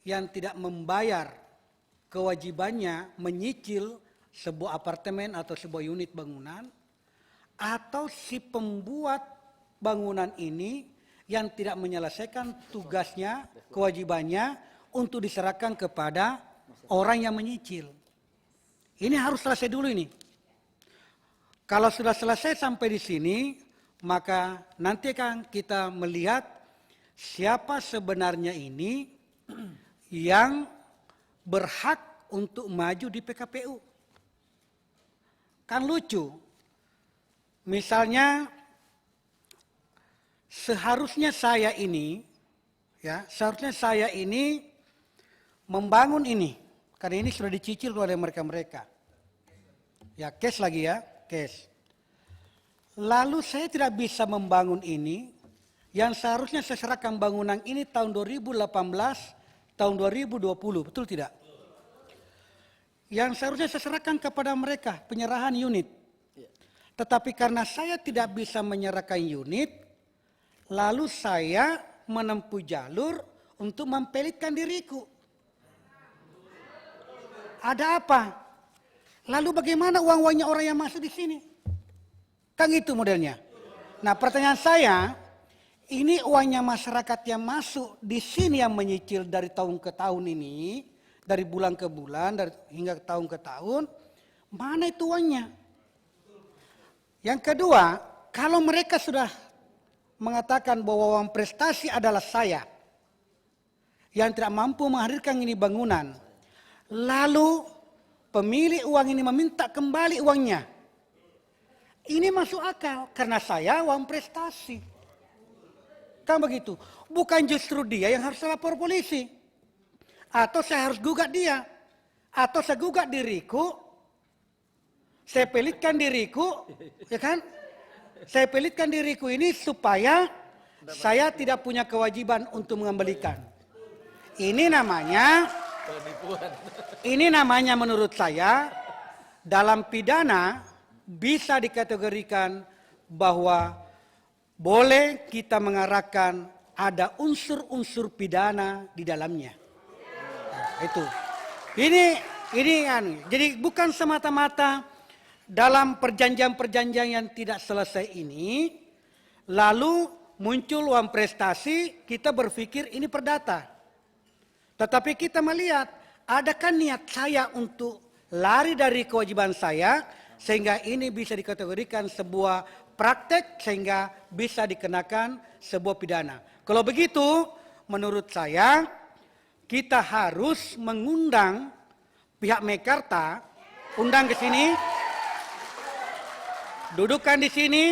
yang tidak membayar kewajibannya menyicil sebuah apartemen atau sebuah unit bangunan, atau si pembuat bangunan ini yang tidak menyelesaikan tugasnya, kewajibannya untuk diserahkan kepada orang yang menyicil. Ini harus selesai dulu ini. Kalau sudah selesai sampai di sini, maka nanti kan kita melihat siapa sebenarnya ini yang berhak untuk maju di PKPU. Kan lucu. Misalnya seharusnya saya ini membangun ini, karena ini sudah dicicil oleh mereka-mereka. Ya, cash lagi ya, cash. Lalu saya tidak bisa membangun ini, yang seharusnya saya serahkan bangunan ini tahun 2018, tahun 2020, betul tidak? Yang seharusnya saya serahkan kepada mereka, penyerahan unit. Tetapi karena saya tidak bisa menyerahkan unit, lalu saya menempuh jalur untuk mempelitkan diriku. Ada apa? Lalu bagaimana uang-uangnya orang yang masuk di sini? Kan itu modelnya. Nah, pertanyaan saya, ini uangnya masyarakat yang masuk di sini yang menyicil dari tahun ke tahun ini, dari bulan ke bulan, hingga tahun ke tahun, mana itu uangnya? Yang kedua, kalau mereka sudah mengatakan bahwa uang prestasi adalah saya yang tidak mampu menghadirkan ini bangunan, lalu pemilik uang ini meminta kembali uangnya, ini masuk akal karena saya uang prestasi. Kan begitu? Bukan justru dia yang harus lapor polisi, atau saya harus gugat dia, atau saya gugat diriku, saya pelitkan diriku, ya kan? Saya pelitkan diriku ini supaya saya tidak punya kewajiban untuk mengembalikan. Ini namanya menurut saya dalam pidana bisa dikategorikan bahwa boleh kita mengarahkan ada unsur-unsur pidana di dalamnya. Nah, itu. Jadi bukan semata-mata dalam perjanjian-perjanjian yang tidak selesai ini, lalu muncul uang prestasi, kita berpikir ini perdata. Tetapi kita melihat, adakah niat saya untuk lari dari kewajiban saya, sehingga ini bisa dikategorikan sebuah praktek, sehingga bisa dikenakan sebuah pidana. Kalau begitu, menurut saya, kita harus mengundang pihak Meikarta, undang ke sini, dudukkan di sini.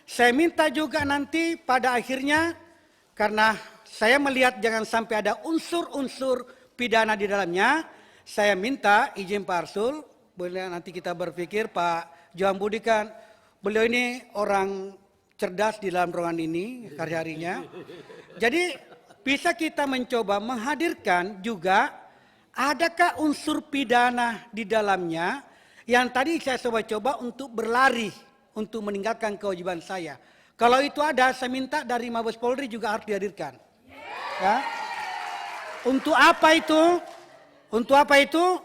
Saya minta juga nanti pada akhirnya, karena saya melihat jangan sampai ada unsur-unsur pidana di dalamnya, saya minta izin Pak Arsul, boleh nanti kita berpikir Pak Johan Budi kan, beliau ini orang cerdas di dalam ruangan ini hari-harinya. Jadi bisa kita mencoba menghadirkan juga adakah unsur pidana di dalamnya yang tadi saya coba untuk berlari, untuk meninggalkan kewajiban saya. Kalau itu ada, saya minta dari Mabes Polri juga harus dihadirkan. Ya. Untuk apa itu? Untuk apa itu?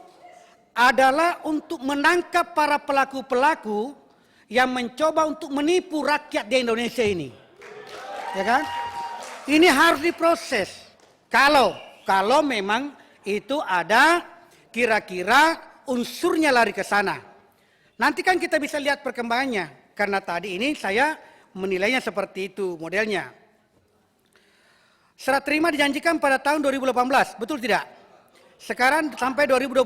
Adalah untuk menangkap para pelaku-pelaku yang mencoba untuk menipu rakyat di Indonesia ini. Ya kan? Ini harus diproses. Kalau memang itu ada kira-kira unsurnya lari ke sana. Nanti kan kita bisa lihat perkembangannya. Karena tadi ini saya menilainya seperti itu modelnya. Serah terima dijanjikan pada tahun 2018, betul tidak? Sekarang sampai 2020.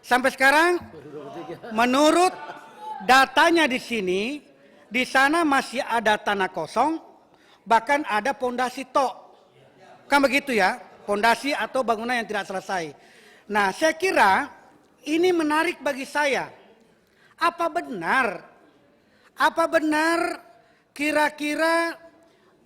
Sampai sekarang menurut datanya di sini, di sana masih ada tanah kosong, bahkan ada pondasi tok. Kan begitu ya, pondasi atau bangunan yang tidak selesai. Nah, saya kira ini menarik bagi saya. Apa benar kira-kira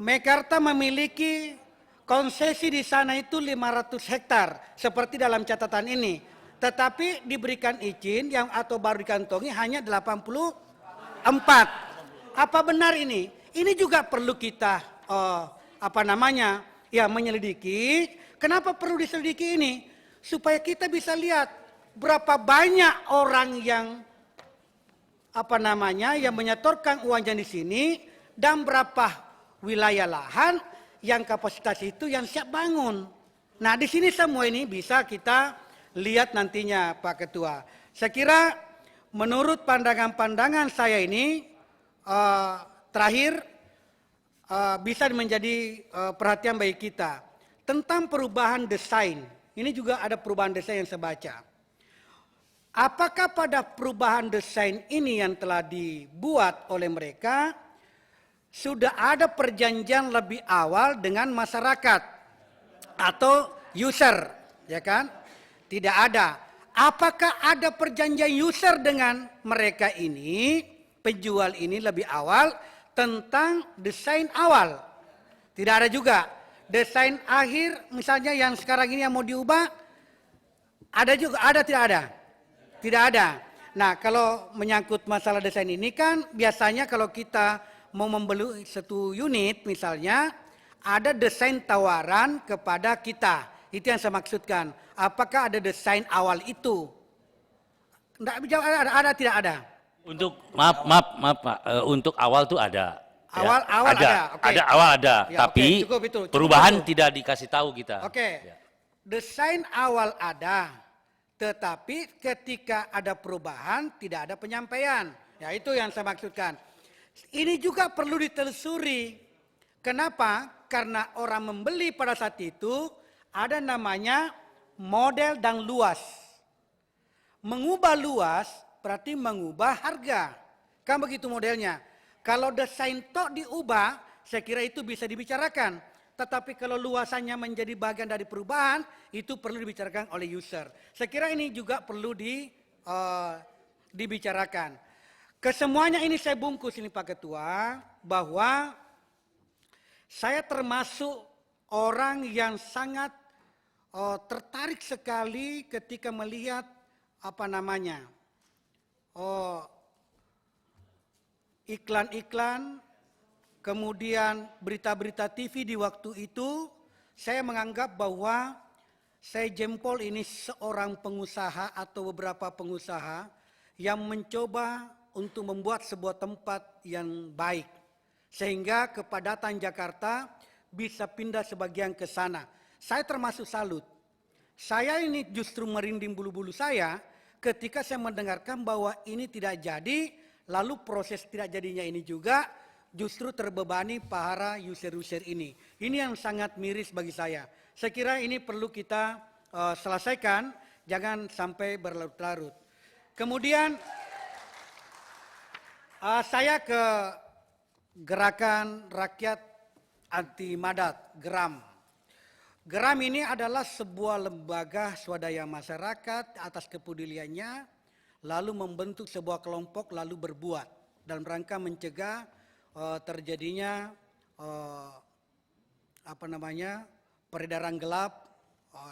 Meikarta memiliki konsesi di sana itu 500 hektar seperti dalam catatan ini, tetapi diberikan izin yang atau baru dikantongi hanya 84. Apa benar ini? Ini juga perlu kita menyelidiki. Kenapa perlu diselidiki ini? Supaya kita bisa lihat berapa banyak orang yang yang menyetorkan uangnya di sini dan berapa wilayah lahan yang kapasitas itu yang siap bangun. Nah, di sini semua ini bisa kita lihat nantinya Pak Ketua. Saya kira menurut pandangan-pandangan saya ini terakhir bisa menjadi perhatian bagi kita tentang perubahan desain. Ini juga ada perubahan desain yang saya baca. apakah pada perubahan desain ini yang telah dibuat oleh mereka sudah ada perjanjian lebih awal dengan masyarakat atau user, ya kan? Tidak ada. Apakah ada perjanjian user dengan mereka ini, penjual ini lebih awal tentang desain awal? Tidak ada juga. Desain akhir misalnya yang sekarang ini yang mau diubah, ada juga, ada tidak ada? Tidak ada. Nah, kalau menyangkut masalah desain ini kan biasanya kalau kita mau membeli satu unit misalnya, ada desain tawaran kepada kita. Itu yang saya maksudkan. Apakah ada desain awal itu? Ada tidak ada? Untuk maaf Pak, untuk awal tuh ada. Awal ada. Okay. Ada awal ada, Ya, tapi oke, cukup itu, cukup perubahan itu. tidak dikasih tahu kita. Oke. Ya. Desain awal ada, tetapi ketika ada perubahan tidak ada penyampaian. Ya, itu yang saya maksudkan. Ini juga perlu ditelusuri. Kenapa? Karena orang membeli pada saat itu ada namanya model dan luas. Mengubah luas berarti mengubah harga. Kan begitu modelnya. Kalau desain tok diubah, saya kira itu bisa dibicarakan. Tetapi kalau luasannya menjadi bagian dari perubahan, itu perlu dibicarakan oleh user. Saya kira ini juga perlu dibicarakan. Kesemuanya ini saya bungkus ini Pak Ketua, bahwa saya termasuk orang yang sangat tertarik sekali ketika melihat iklan-iklan, kemudian berita-berita TV di waktu itu. Saya menganggap bahwa saya jempol ini seorang pengusaha atau beberapa pengusaha yang mencoba untuk membuat sebuah tempat yang baik. Sehingga kepadatan Jakarta bisa pindah sebagian ke sana. Saya termasuk salut. Saya ini justru merinding bulu-bulu saya ketika saya mendengarkan bahwa ini tidak jadi, lalu proses tidak jadinya ini juga justru terbebani para user-user ini. Ini yang sangat miris bagi saya. Saya kira ini perlu kita selesaikan, jangan sampai berlarut-larut. Kemudian saya ke Gerakan Rakyat Anti Madat, GERAM. GERAM ini adalah sebuah lembaga swadaya masyarakat atas kepeduliannya, lalu membentuk sebuah kelompok lalu berbuat dalam rangka mencegah terjadinya peredaran gelap,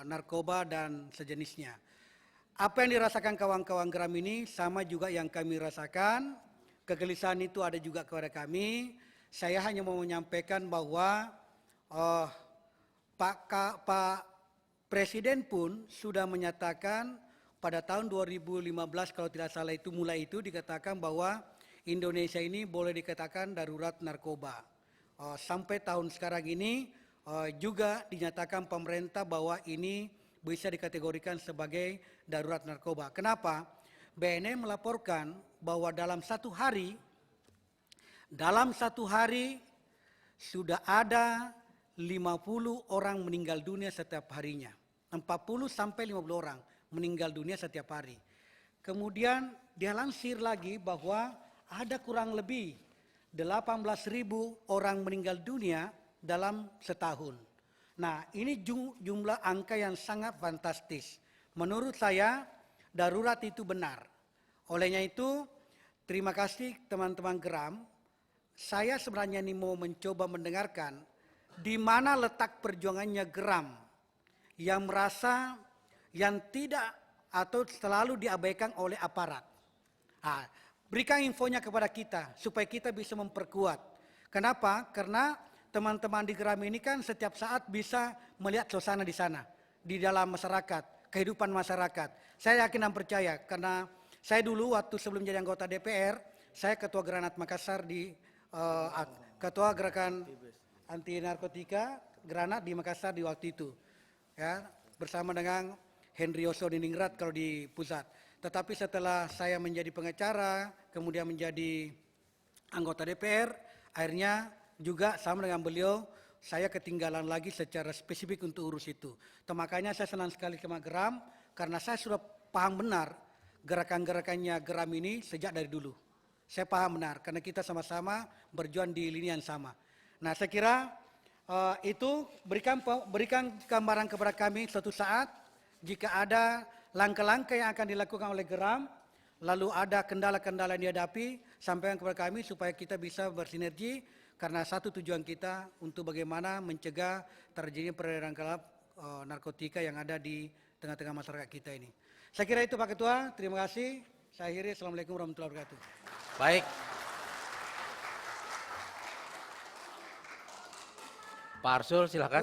narkoba dan sejenisnya. Apa yang dirasakan kawan-kawan GERAM ini sama juga yang kami rasakan. Kegelisahan itu ada juga kepada kami. Saya hanya mau menyampaikan bahwa Pak Presiden pun sudah menyatakan pada tahun 2015 kalau tidak salah itu mulai itu dikatakan bahwa Indonesia ini boleh dikatakan darurat narkoba. Sampai tahun sekarang ini juga dinyatakan pemerintah bahwa ini bisa dikategorikan sebagai darurat narkoba. Kenapa? BNN melaporkan bahwa dalam satu hari sudah ada 50 orang meninggal dunia setiap harinya. 40 sampai 50 orang meninggal dunia setiap hari. Kemudian dilansir lagi bahwa ada kurang lebih 18.000 orang meninggal dunia dalam setahun. Nah, ini jumlah angka yang sangat fantastis. Menurut saya darurat itu benar. Olehnya itu, terima kasih teman-teman GERAM. Saya sebenarnya ini mau mencoba mendengarkan di mana letak perjuangannya GERAM yang merasa yang tidak atau selalu diabaikan oleh aparat. Berikan infonya kepada kita supaya kita bisa memperkuat. Kenapa? Karena teman-teman di GERAM ini kan setiap saat bisa melihat suasana di sana, di dalam masyarakat, kehidupan masyarakat. Saya yakin dan percaya karena saya dulu waktu sebelum jadi anggota DPR, saya ketua Granat Makassar ketua gerakan anti narkotika Granat di Makassar di waktu itu, ya bersama dengan Henry Oso Diningrat kalau di pusat. Tetapi setelah saya menjadi pengacara, kemudian menjadi anggota DPR, akhirnya juga sama dengan beliau, saya ketinggalan lagi secara spesifik untuk urus itu. Makanya saya senang sekali sama GERAM karena saya sudah paham benar gerakan-gerakannya Geram ini sejak dari dulu. Saya paham benar, karena kita sama-sama berjuang di lini yang sama. Nah, saya kira itu berikan gambaran kepada kami suatu saat jika ada langkah-langkah yang akan dilakukan oleh Geram, lalu ada kendala-kendala yang dihadapi, sampaikan kepada kami supaya kita bisa bersinergi, karena satu tujuan kita untuk bagaimana mencegah terjadinya peredaran gelap narkotika yang ada di tengah-tengah masyarakat kita ini. Saya kira itu Pak Ketua, terima kasih. Saya akhiri, Assalamualaikum warahmatullahi wabarakatuh. Baik. Pak Arsul, silakan.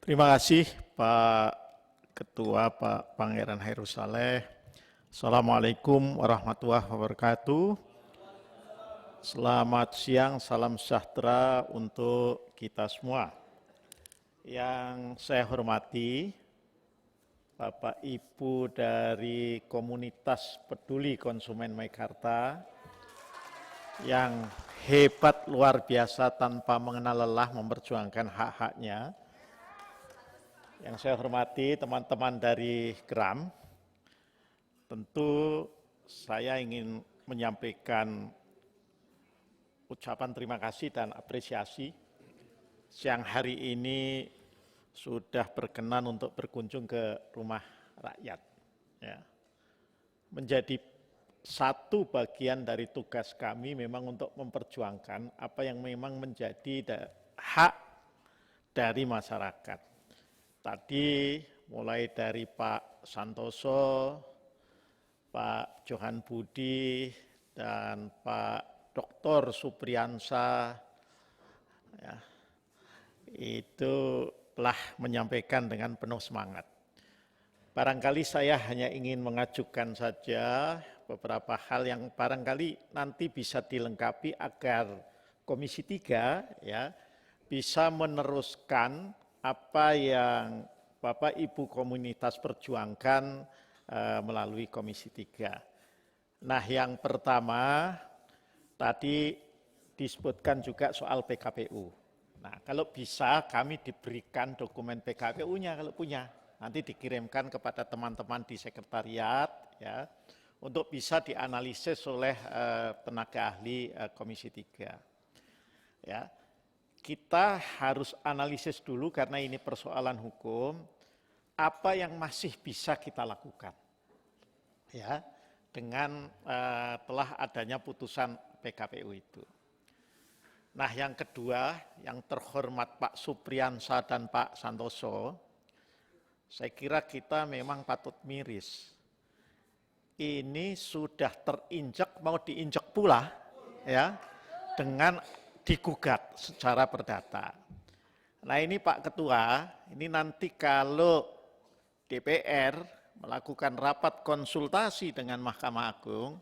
Terima kasih Pak Ketua, Pak Pangeran Hairul Saleh. Assalamualaikum warahmatullahi wabarakatuh. Selamat siang, salam sejahtera untuk kita semua. Yang saya hormati, Bapak Ibu dari komunitas peduli konsumen Meikarta, yang hebat luar biasa tanpa mengenal lelah memperjuangkan hak-haknya. Yang saya hormati teman-teman dari Geram, tentu saya ingin menyampaikan ucapan terima kasih dan apresiasi. Siang hari ini sudah berkenan untuk berkunjung ke rumah rakyat. Ya. Menjadi satu bagian dari tugas kami memang untuk memperjuangkan apa yang memang menjadi hak dari masyarakat. Tadi mulai dari Pak Santoso, Pak Johan Budi, dan Pak Dr. Supriyansa, ya, itu telah menyampaikan dengan penuh semangat. Barangkali saya hanya ingin mengajukan saja beberapa hal yang barangkali nanti bisa dilengkapi agar Komisi 3 ya, bisa meneruskan apa yang Bapak Ibu komunitas perjuangkan melalui Komisi 3. Nah, yang pertama tadi disebutkan juga soal PKPU. Nah, kalau bisa kami diberikan dokumen PKPU-nya kalau punya. Nanti dikirimkan kepada teman-teman di sekretariat ya, untuk bisa dianalisis oleh tenaga ahli Komisi 3. Ya. Kita harus analisis dulu karena ini persoalan hukum, apa yang masih bisa kita lakukan. Ya, dengan telah adanya putusan PKPU itu. Nah, yang kedua, yang terhormat Pak Supriyansa dan Pak Santoso, saya kira kita memang patut miris. Ini sudah terinjak, mau diinjak pula, ya, dengan digugat secara perdata. Nah, ini Pak Ketua, ini nanti kalau DPR melakukan rapat konsultasi dengan Mahkamah Agung,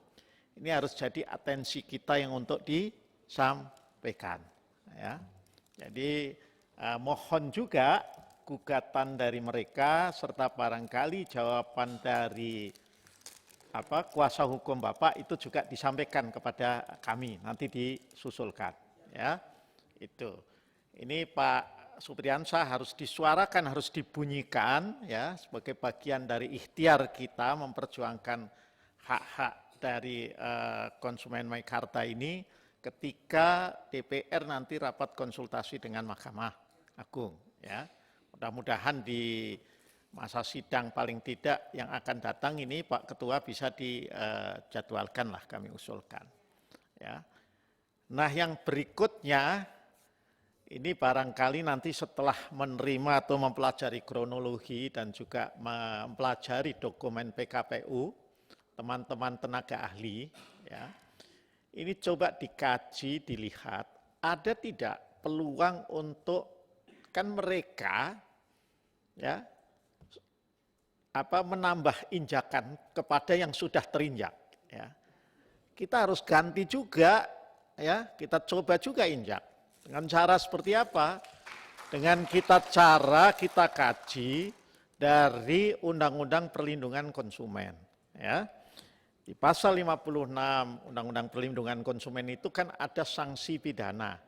ini harus jadi atensi kita yang untuk disampaikan. Ya. Jadi mohon juga gugatan dari mereka serta barangkali jawaban dari kuasa hukum Bapak itu juga disampaikan kepada kami, nanti disusulkan. Ya, itu. Ini Pak Supriyansa harus disuarakan, harus dibunyikan ya sebagai bagian dari ikhtiar kita memperjuangkan hak-hak dari konsumen Meikarta ini ketika DPR nanti rapat konsultasi dengan Mahkamah Agung ya. Mudah-mudahan di masa sidang paling tidak yang akan datang ini Pak Ketua bisa dijadwalkan lah, kami usulkan. Ya. Nah, yang berikutnya ini barangkali nanti setelah menerima atau mempelajari kronologi dan juga mempelajari dokumen PKPU, teman-teman tenaga ahli, ya, ini coba dikaji, dilihat, ada tidak peluang untuk kan mereka, ya, menambah injakan kepada yang sudah terinjak. Ya. Kita harus ganti juga. Ya, kita coba juga injak. Dengan cara seperti apa? Dengan kita kaji dari Undang-Undang Perlindungan Konsumen. Ya. Di pasal 56 Undang-Undang Perlindungan Konsumen itu kan ada sanksi pidana.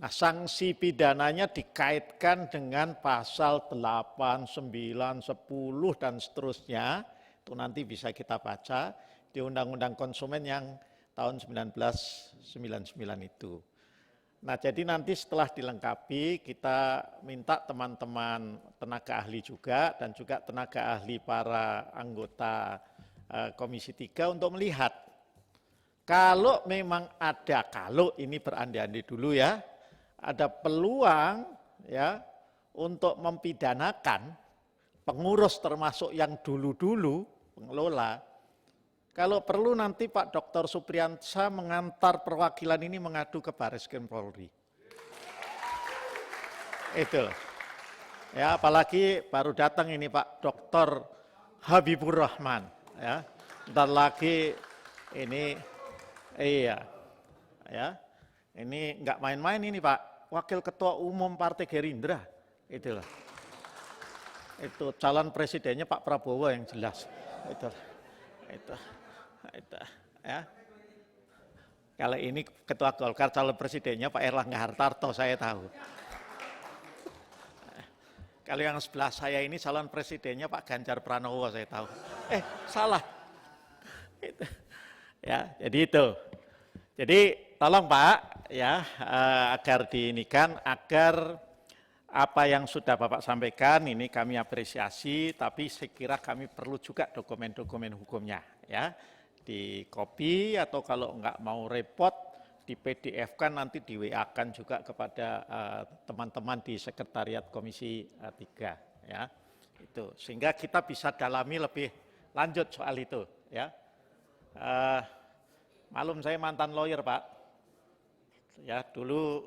Nah, sanksi pidananya dikaitkan dengan pasal 8, 9, 10, dan seterusnya. Itu nanti bisa kita baca di Undang-Undang Konsumen yang tahun 1999 itu. Nah, jadi nanti setelah dilengkapi, kita minta teman-teman tenaga ahli juga, dan juga tenaga ahli para anggota Komisi 3 untuk melihat. Kalau memang ada, kalau ini berandai-andai dulu ya, ada peluang ya untuk mempidanakan pengurus termasuk yang dulu-dulu pengelola. Kalau perlu nanti Pak Dr. Supriyansa mengantar perwakilan ini mengadu ke Bareskrim Polri. Itu. Ya, apalagi baru datang ini Pak Dr. Habibur Rahman ya. Bentar lagi ini iya. Ya. Ini enggak main-main ini Pak. Wakil Ketua Umum Partai Gerindra, itulah. Itu calon presidennya Pak Prabowo yang jelas. Itu, ya. Kalau ini Ketua Golkar, calon presidennya Pak Erlangga Hartarto, saya tahu. Kalau yang sebelah saya ini calon presidennya Pak Ganjar Pranowo, saya tahu. Salah. Itu. Ya, jadi itu. Jadi tolong Pak ya agar diinikan, agar apa yang sudah Bapak sampaikan ini kami apresiasi, tapi saya kira kami perlu juga dokumen-dokumen hukumnya ya, di copy atau kalau enggak mau repot di PDF kan nanti di WA kan juga kepada teman-teman di Sekretariat Komisi 3 ya. Itu sehingga kita bisa dalami lebih lanjut soal itu ya. Malum saya mantan lawyer Pak, ya dulu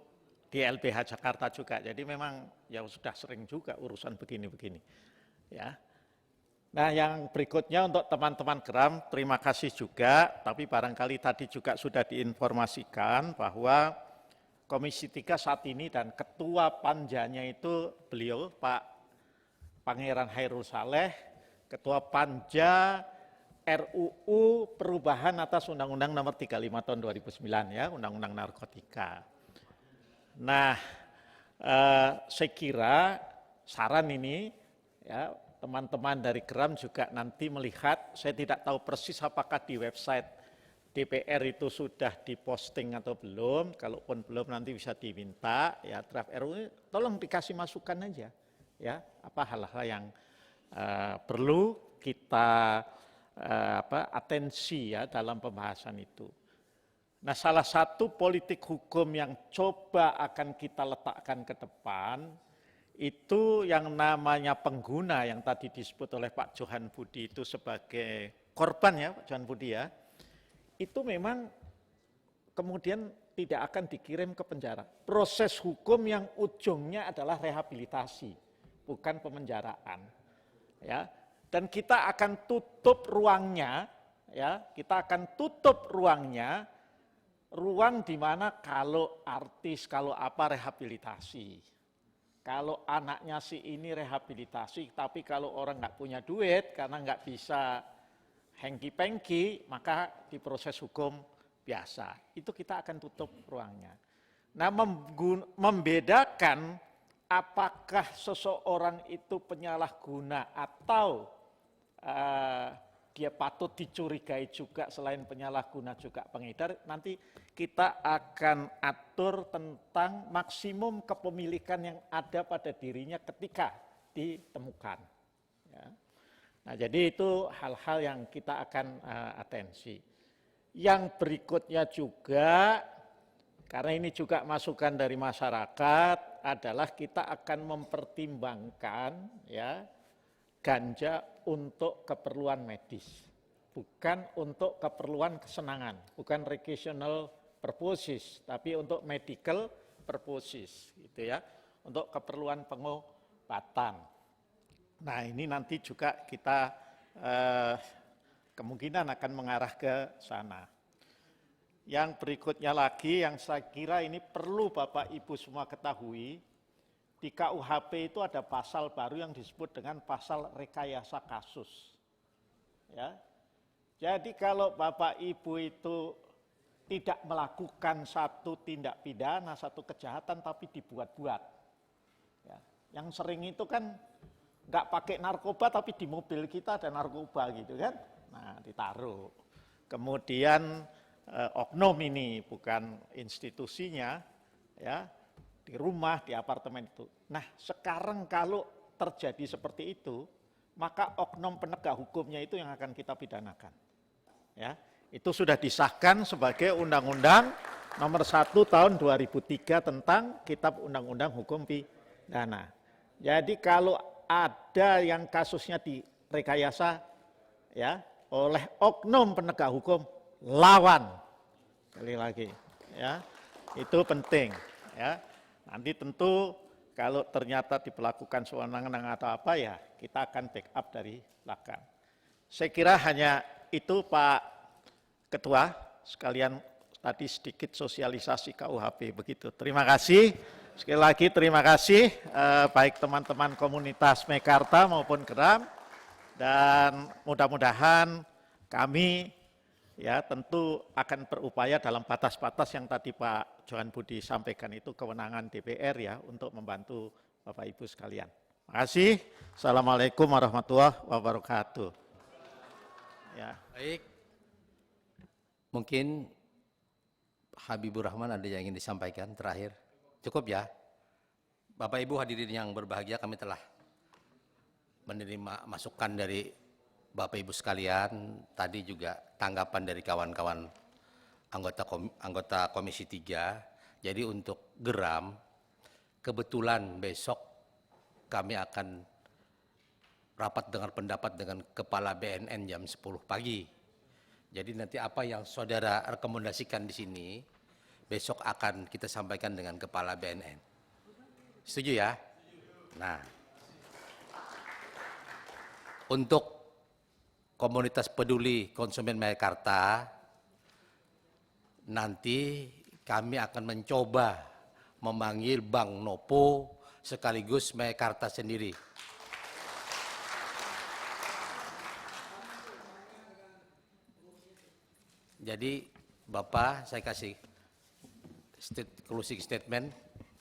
di LBH Jakarta juga, jadi memang ya sudah sering juga urusan begini-begini. Ya. Nah yang berikutnya untuk teman-teman geram, terima kasih juga, tapi barangkali tadi juga sudah diinformasikan bahwa Komisi 3 saat ini dan Ketua Panjanya itu beliau Pak Pangeran Hairul Saleh, Ketua Panja RUU perubahan atas Undang-Undang Nomor 35 Tahun 2009 ya, Undang-Undang Narkotika. Nah, saya kira saran ini ya teman-teman dari Geram juga nanti melihat, saya tidak tahu persis apakah di website DPR itu sudah diposting atau belum, kalaupun belum nanti bisa diminta ya draft RUU, tolong dikasih masukan aja ya, apa hal-hal yang perlu kita atensi ya dalam pembahasan itu. Nah, salah satu politik hukum yang coba akan kita letakkan ke depan itu yang namanya pengguna yang tadi disebut oleh Pak Johan Budi itu sebagai korban ya Pak Johan Budi ya. Itu memang kemudian tidak akan dikirim ke penjara. Proses hukum yang ujungnya adalah rehabilitasi, bukan pemenjaraan. Ya. Dan kita akan tutup ruangnya, ya, kita akan tutup ruangnya, ruang di mana kalau artis, kalau apa rehabilitasi. Kalau anaknya si ini rehabilitasi, tapi kalau orang nggak punya duit karena nggak bisa hengki-pengki, maka diproses hukum biasa. Itu kita akan tutup ruangnya. Nah, membedakan apakah seseorang itu penyalahguna atau dia patut dicurigai juga selain penyalahguna juga pengedar, nanti kita akan atur tentang maksimum kepemilikan yang ada pada dirinya ketika ditemukan. Ya. Nah, jadi itu hal-hal yang kita akan atensi. Yang berikutnya juga, karena ini juga masukan dari masyarakat, adalah kita akan mempertimbangkan ya ganja untuk keperluan medis, bukan untuk keperluan kesenangan, bukan recreational purposes, tapi untuk medical purposes, gitu ya, untuk keperluan pengobatan. Nah, ini nanti juga kita kemungkinan akan mengarah ke sana. Yang berikutnya lagi, yang saya kira ini perlu Bapak Ibu semua ketahui, di KUHP itu ada pasal baru yang disebut dengan pasal rekayasa kasus. Ya. Jadi kalau Bapak Ibu itu tidak melakukan satu tindak pidana, satu kejahatan, tapi dibuat-buat. Ya. Yang sering itu kan nggak pakai narkoba, tapi di mobil kita ada narkoba gitu kan. Nah, ditaruh. Kemudian oknum ini, bukan institusinya, ya, di rumah, di apartemen itu. Nah, sekarang kalau terjadi seperti itu, maka oknum penegak hukumnya itu yang akan kita pidanakan. Ya, itu sudah disahkan sebagai Undang-Undang Nomor 1 Tahun 2003 tentang Kitab Undang-Undang Hukum Pidana. Jadi kalau ada yang kasusnya direkayasa ya oleh oknum penegak hukum, lawan. Sekali lagi, ya. Itu penting, ya. Nanti tentu kalau ternyata diperlakukan sewenang-wenang atau apa ya, kita akan backup dari belakang. Saya kira hanya itu Pak Ketua, sekalian tadi sedikit sosialisasi KUHP begitu. Terima kasih. Sekali lagi terima kasih baik teman-teman komunitas Meikarta maupun Geram, dan mudah-mudahan kami ya tentu akan berupaya dalam batas-batas yang tadi Pak Johan Budi sampaikan, itu kewenangan DPR ya untuk membantu Bapak Ibu sekalian. Terima kasih. Assalamualaikum warahmatullahi wabarakatuh. Ya. Baik. Mungkin Habibur Rahman ada yang ingin disampaikan terakhir. Cukup ya. Bapak Ibu hadirin yang berbahagia, kami telah menerima masukan dari Bapak Ibu sekalian, tadi juga tanggapan dari kawan-kawan anggota Komisi 3. Jadi untuk Geram, kebetulan besok kami akan rapat dengar pendapat dengan Kepala BNN jam 10 pagi. Jadi nanti apa yang saudara rekomendasikan di sini, besok akan kita sampaikan dengan Kepala BNN. Setuju ya? Nah, untuk komunitas peduli konsumen Meikarta, nanti kami akan mencoba memanggil Bang Nopo sekaligus Meikarta sendiri. Jadi Bapak, saya kasih closing statement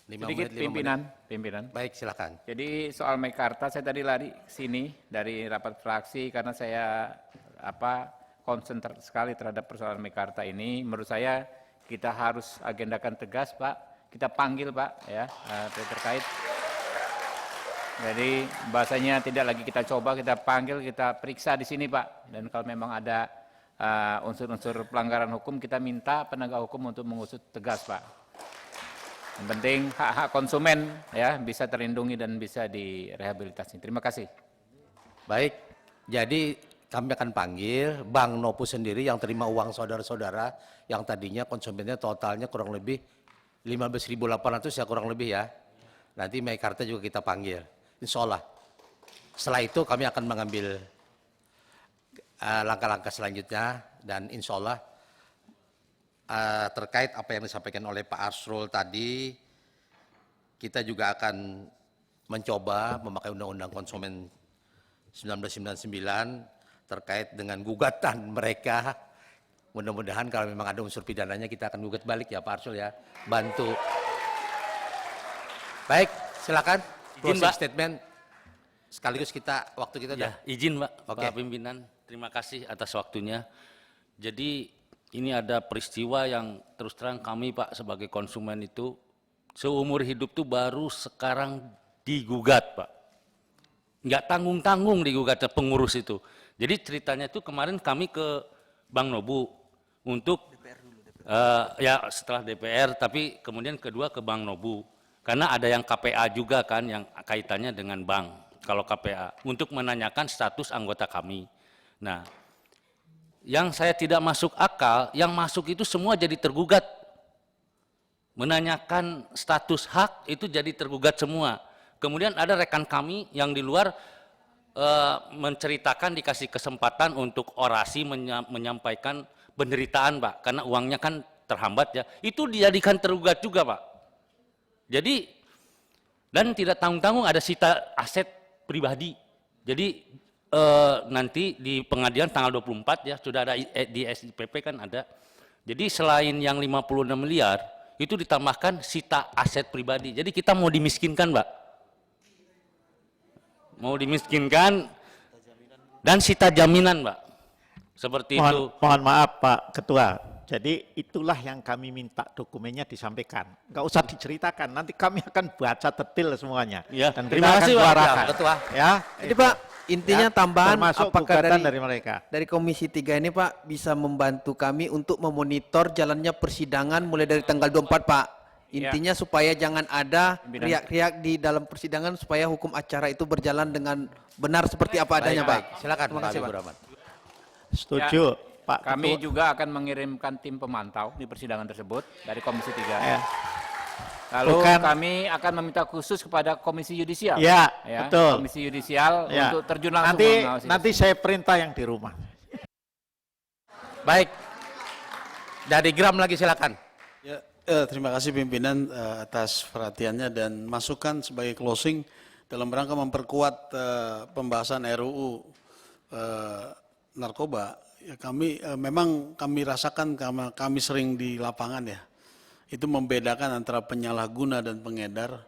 5 Sedikit menit. pimpinan. Baik, silakan. Jadi soal Meikarta saya tadi lari sini dari rapat fraksi karena saya concern sekali terhadap persoalan Meikarta ini. Menurut saya kita harus agendakan tegas, Pak. Kita panggil, Pak, ya terkait. Jadi bahasanya tidak lagi kita coba, kita panggil, kita periksa di sini, Pak. Dan kalau memang ada unsur-unsur pelanggaran hukum, kita minta penegak hukum untuk mengusut tegas, Pak. Yang penting hak-hak konsumen ya bisa terlindungi dan bisa direhabilitasi. Terima kasih. Baik, jadi kami akan panggil Bang Nopo sendiri yang terima uang saudara-saudara yang tadinya konsumennya totalnya kurang lebih 15.800 ya kurang lebih ya. Nanti Meikarta juga kita panggil, insya Allah. Setelah itu kami akan mengambil langkah-langkah selanjutnya, dan insya Allah terkait apa yang disampaikan oleh Pak Arsrul tadi, kita juga akan mencoba memakai Undang-Undang Konsumen 1999 terkait dengan gugatan mereka. Mudah-mudahan kalau memang ada unsur pidananya kita akan gugat balik ya Pak Arsrul ya, bantu. Baik, silakan. Izin, Closing Pak. statement sekaligus kita waktu kita Ya, izin Pak, Oke. Pak Pimpinan. Terima kasih atas waktunya. Jadi ini ada peristiwa yang terus terang kami Pak sebagai konsumen itu seumur hidup tuh baru sekarang digugat Pak. Nggak tanggung-tanggung digugat pengurus itu. Jadi ceritanya itu kemarin kami ke Bang Nobu untuk ya setelah DPR, tapi kemudian kedua ke Bang Nobu. Karena ada yang KPA juga kan yang kaitannya dengan bank. Kalau KPA untuk menanyakan status anggota kami. Nah, yang saya tidak masuk akal, yang masuk itu semua jadi tergugat. Menanyakan status hak itu jadi tergugat semua. Kemudian ada rekan kami yang di luar menceritakan, dikasih kesempatan untuk orasi menyampaikan penderitaan Pak, karena uangnya kan terhambat ya. Itu dijadikan tergugat juga Pak. Jadi, dan tidak tanggung-tanggung ada sita aset pribadi. Jadi nanti di pengadilan tanggal 24 ya sudah ada di SIPP kan ada. Jadi selain yang 56 miliar, itu ditambahkan sita aset pribadi. Jadi kita mau dimiskinkan, Mbak. Mau dimiskinkan dan sita jaminan, Mbak. Seperti itu. Mohon maaf Pak Ketua, jadi itulah yang kami minta dokumennya disampaikan. Nggak usah diceritakan, nanti kami akan baca detail semuanya. Ya, Dan terima kita kasih, akan Pak. suarakan. Ya, Ketua. Ya, Jadi Pak, intinya tambahan termasuk apakah gugatan dari dari mereka. dari Komisi 3 ini Pak bisa membantu kami untuk memonitor jalannya persidangan mulai dari tanggal 24 Pak. Intinya supaya jangan ada riak-riak di dalam persidangan supaya hukum acara itu berjalan dengan benar seperti apa adanya Pak. Silakan Terima Pak kasih, Pak. Habibur Rahman. Setuju Pak Kami Ketua. juga akan mengirimkan tim pemantau di persidangan tersebut dari Komisi 3. Ya. Lalu Bukan- kami akan meminta khusus kepada Komisi Yudisial. Ya, betul. Komisi Yudisial Ya. untuk terjun langsung Nanti mengawasi. nanti saya perintah yang di rumah. Baik. Dari Gram lagi silakan. Ya, terima kasih pimpinan atas perhatiannya dan masukan sebagai closing dalam rangka memperkuat pembahasan RUU narkoba. Ya, memang kami rasakan karena kami sering di lapangan ya, itu membedakan antara penyalahguna dan pengedar.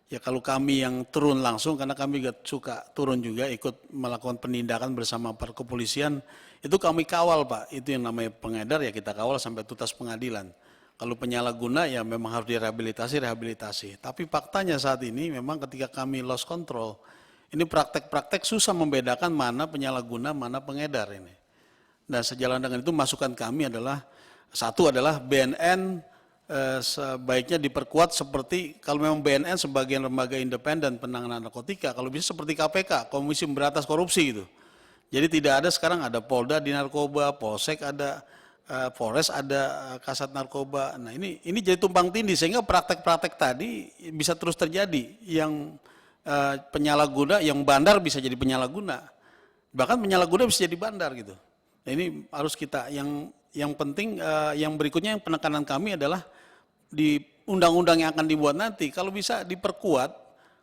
Ya kalau kami yang turun langsung, karena kami gak suka turun juga ikut melakukan penindakan bersama para kepolisian, itu kami kawal Pak, itu yang namanya pengedar ya kita kawal sampai tuntas pengadilan. Kalau penyalahguna ya memang harus rehabilitasi. Tapi faktanya saat ini memang ketika kami lost control, ini praktek-praktek susah membedakan mana penyalahguna, mana pengedar ini. Nah sejalan dengan itu masukan kami adalah, satu adalah BNN sebaiknya diperkuat seperti, kalau memang BNN sebagai lembaga independen penanganan narkotika, kalau bisa seperti KPK, Komisi Pemberantasan Korupsi gitu. Jadi tidak ada sekarang ada Polda di narkoba, Polsek ada, Polres ada Kasat Narkoba. Nah ini jadi tumpang tindih sehingga praktek-praktek tadi bisa terus terjadi. Yang penyalahguna, yang bandar bisa jadi penyalahguna. Bahkan penyalahguna bisa jadi bandar gitu. Nah, ini harus kita, yang penting yang berikutnya yang penekanan kami adalah di undang-undang yang akan dibuat nanti, kalau bisa diperkuat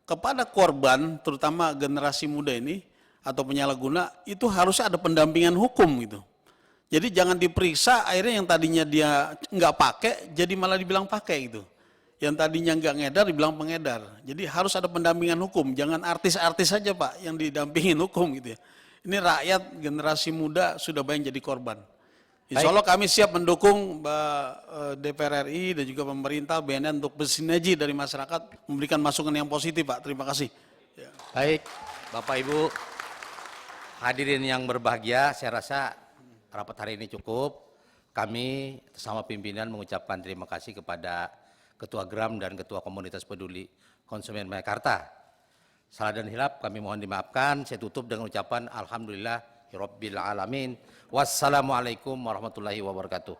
kepada korban, terutama generasi muda ini, atau penyalahguna, itu harusnya ada pendampingan hukum gitu. Jadi jangan diperiksa, akhirnya yang tadinya dia nggak pakai, jadi malah dibilang pakai gitu. Yang tadinya nggak ngedar, dibilang pengedar. Jadi harus ada pendampingan hukum, jangan artis-artis saja Pak yang didampingin hukum gitu ya. Ini rakyat generasi muda sudah banyak jadi korban. Insya Allah kami siap mendukung DPR RI dan juga pemerintah BNN untuk bersinergi dari masyarakat, memberikan masukan yang positif Pak. Terima kasih. Ya. Baik, Bapak Ibu hadirin yang berbahagia, saya rasa rapat hari ini cukup. Kami sama pimpinan mengucapkan terima kasih kepada Ketua Gram dan Ketua Komunitas Peduli Konsumen Mekarta. Salah dan hilap kami mohon dimaafkan. Saya tutup dengan ucapan Alhamdulillahirabbil alamin. Wassalamualaikum warahmatullahi wabarakatuh.